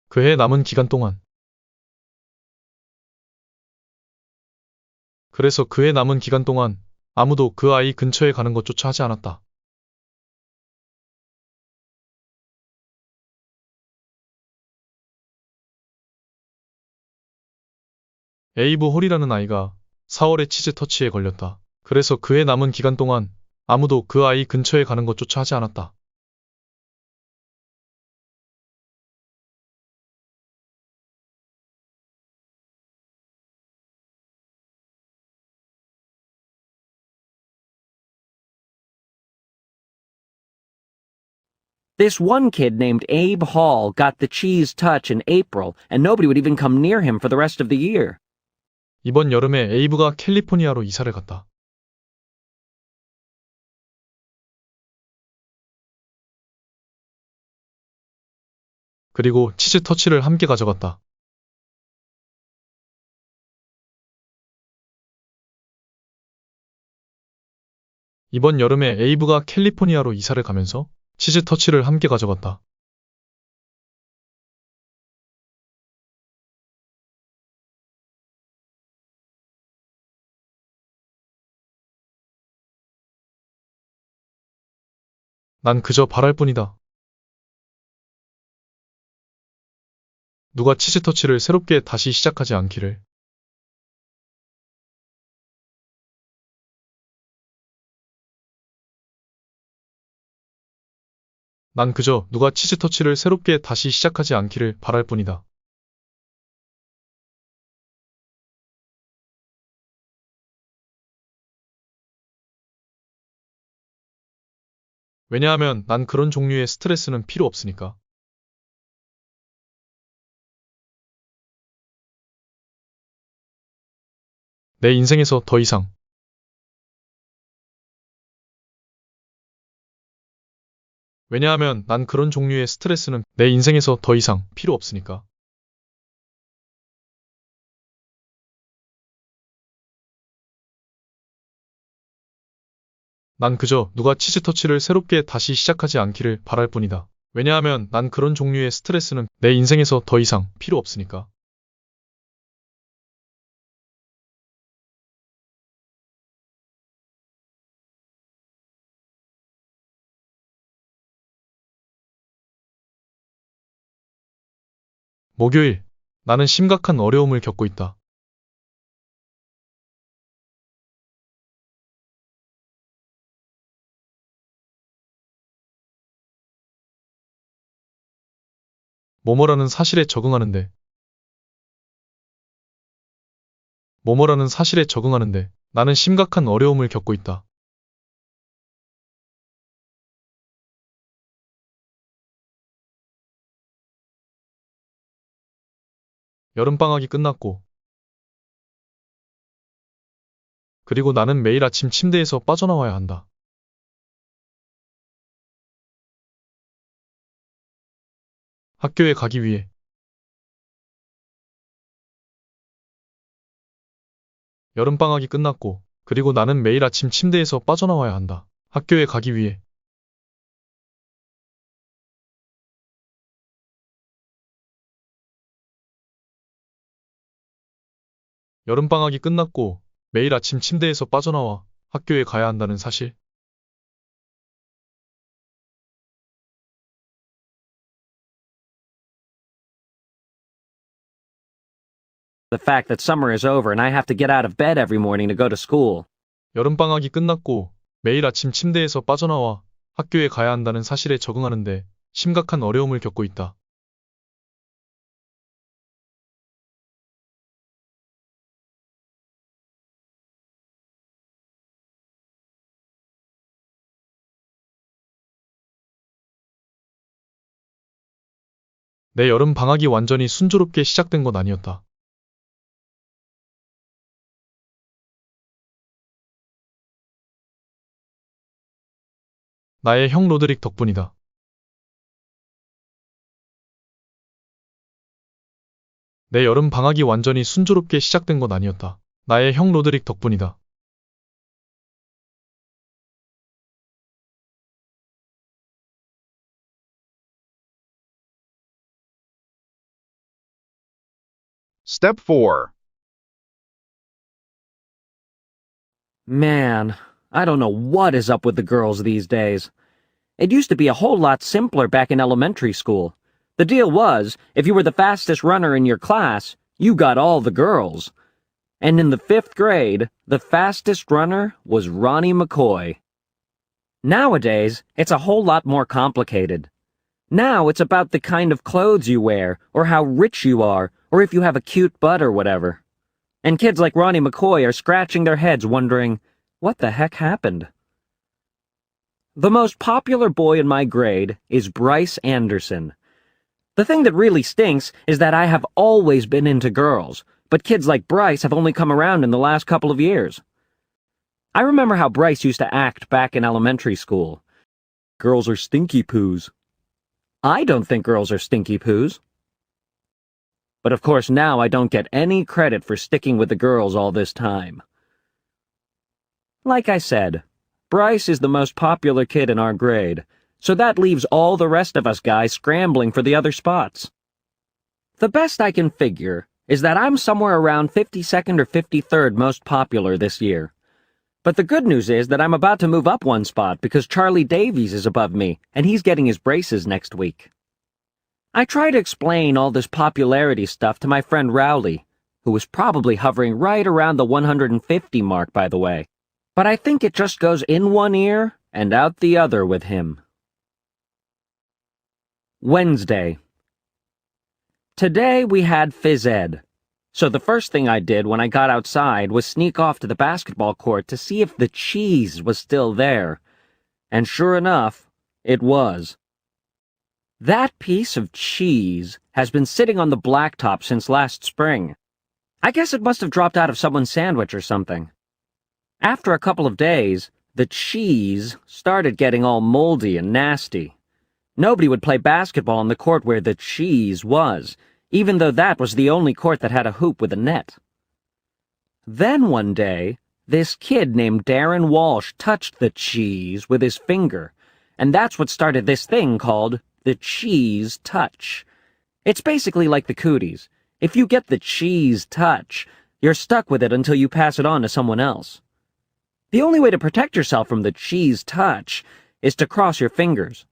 그해 남은 기간 동안. 그래서 그해 남은 기간 동안 아무도 그 아이 근처에 가는 것조차 하지 않았다. 에이브 홀이라는 아이가 4월에 치즈 터치에 걸렸다. 그래서 그해 남은 기간 동안 아무도 그 아이 근처에 가는 것조차 하지 않았다. This one kid named Abe Hall got the cheese touch in April, and nobody would even come near him for the rest of the year. 이번 여름에 에이브가 캘리포니아로 이사를 갔다. 그리고 치즈 터치를 함께 가져갔다. 이번 여름에 에이브가 캘리포니아로 이사를 가면서 치즈 터치를 함께 가져갔다. 난 그저 바랄 뿐이다. 누가 치즈 터치를 새롭게 다시 시작하지 않기를. 난 그저 누가 치즈 터치를 새롭게 다시 시작하지 않기를 바랄 뿐이다. 왜냐하면 난 그런 종류의 스트레스는 필요 없으니까. 내 인생에서 더 이상 왜냐하면 난 그런 종류의 스트레스는 내 인생에서 더 이상 필요 없으니까. 난 그저 누가 치즈 터치를 새롭게 다시 시작하지 않기를 바랄 뿐이다. 왜냐하면 난 그런 종류의 스트레스는 내 인생에서 더 이상 필요 없으니까. 목요일, 나는 심각한 어려움을 겪고 있다. 뭐뭐라는 사실에 적응하는데 나는 심각한 어려움을 겪고 있다. 여름방학이 끝났고 그리고 나는 매일 아침 침대에서 빠져나와야 한다. 학교에 가기 위해 여름방학이 끝났고 그리고 나는 매일 아침 침대에서 빠져나와야 한다. 학교에 가기 위해 여름방학이 끝났고 매일 아침 침대에서 빠져나와 학교에 가야 한다는 사실. The fact that summer is over and I have to get out of bed every morning to go to school. 여름방학이 끝났고 매일 아침 침대에서 빠져나와 학교에 가야 한다는 사실에 적응하는데 심각한 어려움을 겪고 있다. 내 여름방학이 완전히 순조롭게 시작된 건 아니었다. 나의 형 로드릭 덕분이다. 내 여름 방학이 완전히 순조롭게 시작된 건 아니었다. 나의 형 로드릭 덕분이다. Step 4. Man, I don't know what is up with the girls these days. It used to be a whole lot simpler back in elementary school. The deal was, if you were the fastest runner in your class, you got all the girls. And in the 5th grade, the fastest runner was Ronnie McCoy. Nowadays, it's a whole lot more complicated. Now it's about the kind of clothes you wear, or how rich you are, or if you have a cute butt or whatever. And kids like Ronnie McCoy are scratching their heads wondering, what the heck happened? The most popular boy in my grade is Bryce Anderson. The thing that really stinks is that I have always been into girls, but kids like Bryce have only come around in the last couple of years. I remember how Bryce used to act back in elementary school. Girls are stinky poos. I don't think girls are stinky poos. But of course now I don't get any credit for sticking with the girls all this time. Like I said, Bryce is the most popular kid in our grade, so that leaves all the rest of us guys scrambling for the other spots. The best I can figure is that I'm somewhere around 52nd or 53rd most popular this year. But the good news is that I'm about to move up one spot because Charlie Davies is above me, and he's getting his braces next week. I try to explain all this popularity stuff to my friend Rowley, who is probably hovering right around the 150 mark, by the way. But I think it just goes in one ear and out the other with him. Wednesday. Today we had phys ed. So the first thing I did when I got outside was sneak off to the basketball court to see if the cheese was still there. And sure enough, it was. That piece of cheese has been sitting on the blacktop since last spring. I guess it must have dropped out of someone's sandwich or something. After a couple of days, the cheese started getting all moldy and nasty. Nobody would play basketball on the court where the cheese was, even though that was the only court that had a hoop with a net. Then one day, this kid named Darren Walsh touched the cheese with his finger, and that's what started this thing called the cheese touch. It's basically like the cooties. If you get the cheese touch, you're stuck with it until you pass it on to someone else. The only way to protect yourself from the cheese touch is to cross your fingers.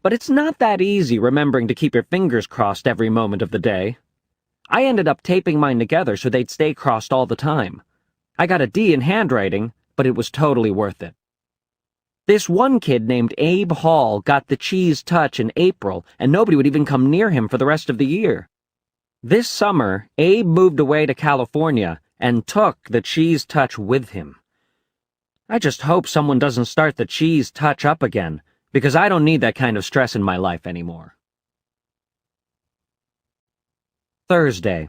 But it's not that easy remembering to keep your fingers crossed every moment of the day. I ended up taping mine together so they'd stay crossed all the time. I got a D in handwriting, but it was totally worth it. This one kid named Abe Hall got the cheese touch in April, and nobody would even come near him for the rest of the year. This summer, Abe moved away to California and took the cheese touch with him. I just hope someone doesn't start the cheese touch up again, because I don't need that kind of stress in my life anymore. Thursday.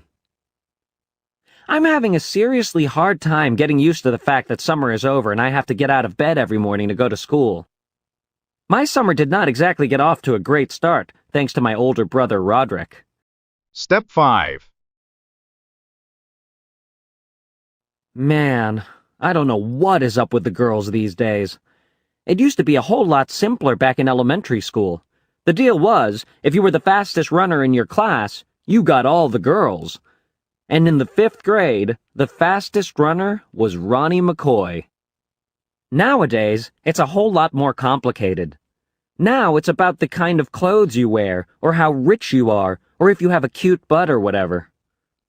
I'm having a seriously hard time getting used to the fact that summer is over and I have to get out of bed every morning to go to school. My summer did not exactly get off to a great start, thanks to my older brother Roderick. Step 5. Man, I don't know what is up with the girls these days. It used to be a whole lot simpler back in elementary school. The deal was, if you were the fastest runner in your class, you got all the girls. And in the 5th grade, the fastest runner was Ronnie McCoy. Nowadays, it's a whole lot more complicated. Now it's about the kind of clothes you wear, or how rich you are, or if you have a cute butt or whatever.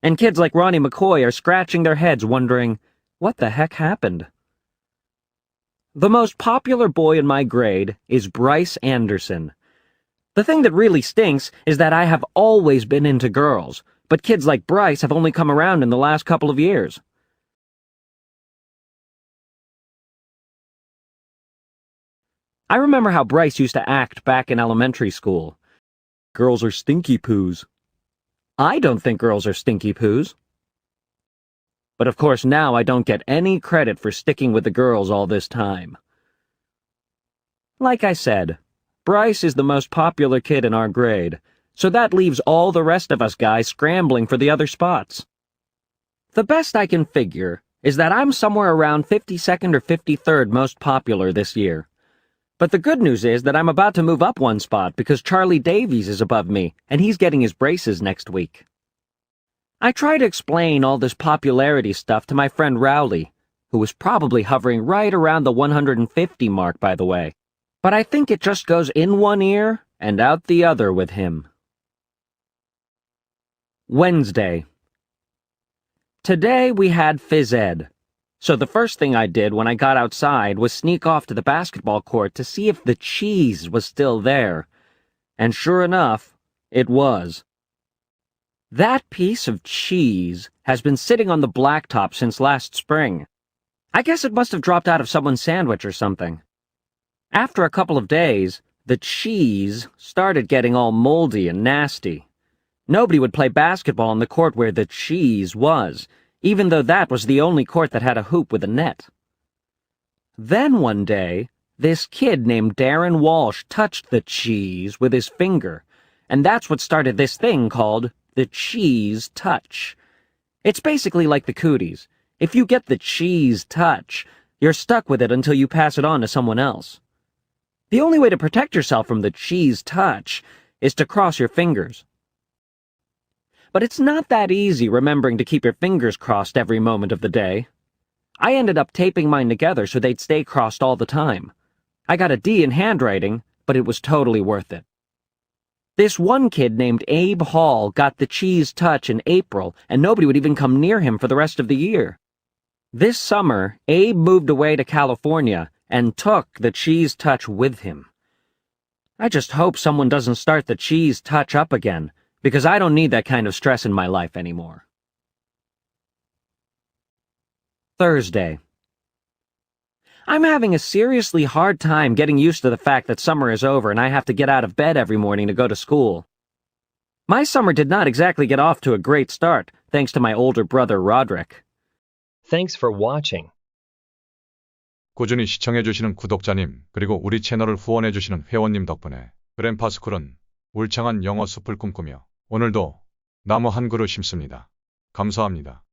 And kids like Ronnie McCoy are scratching their heads wondering, what the heck happened? The most popular boy in my grade is Bryce Anderson. The thing that really stinks is that I have always been into girls, but kids like Bryce have only come around in the last couple of years. I remember how Bryce used to act back in elementary school. Girls are stinky poos. I don't think girls are stinky poos. But of course now I don't get any credit for sticking with the girls all this time. Like I said, Bryce is the most popular kid in our grade, so that leaves all the rest of us guys scrambling for the other spots. The best I can figure is that I'm somewhere around 52nd or 53rd most popular this year. But the good news is that I'm about to move up one spot because Charlie Davies is above me, and he's getting his braces next week. I try to explain all this popularity stuff to my friend Rowley, who was probably hovering right around the 150 mark, by the way. But I think it just goes in one ear and out the other with him. Wednesday. Today we had phys ed. So the first thing I did when I got outside was sneak off to the basketball court to see if the cheese was still there. And sure enough, it was. That piece of cheese has been sitting on the blacktop since last spring. I guess it must have dropped out of someone's sandwich or something. After a couple of days, the cheese started getting all moldy and nasty. Nobody would play basketball on the court where the cheese was, even though that was the only court that had a hoop with a net. Then one day, this kid named Darren Walsh touched the cheese with his finger, and that's what started this thing called the cheese touch. It's basically like the cooties. If you get the cheese touch, you're stuck with it until you pass it on to someone else. The only way to protect yourself from the cheese touch is to cross your fingers. But it's not that easy remembering to keep your fingers crossed every moment of the day. I ended up taping mine together so they'd stay crossed all the time. I got a D in handwriting, but it was totally worth it. This one kid named Abe Hall got the cheese touch in April, and nobody would even come near him for the rest of the year. This summer, Abe moved away to California and took the cheese touch with him. I just hope someone doesn't start the cheese touch up again, because I don't need that kind of stress in my life anymore. Thursday. I'm having a seriously hard time getting used to the fact that summer is over and I have to get out of bed every morning to go to school. My summer did not exactly get off to a great start, thanks to my older brother Roderick. Thanks for watching. 꾸준히 시청해주시는 구독자님, 그리고 우리 채널을 후원해주시는 회원님 덕분에 그랜파스쿨은 울창한 영어 숲을 꿈꾸며 오늘도 나무 한 그루 심습니다. 감사합니다.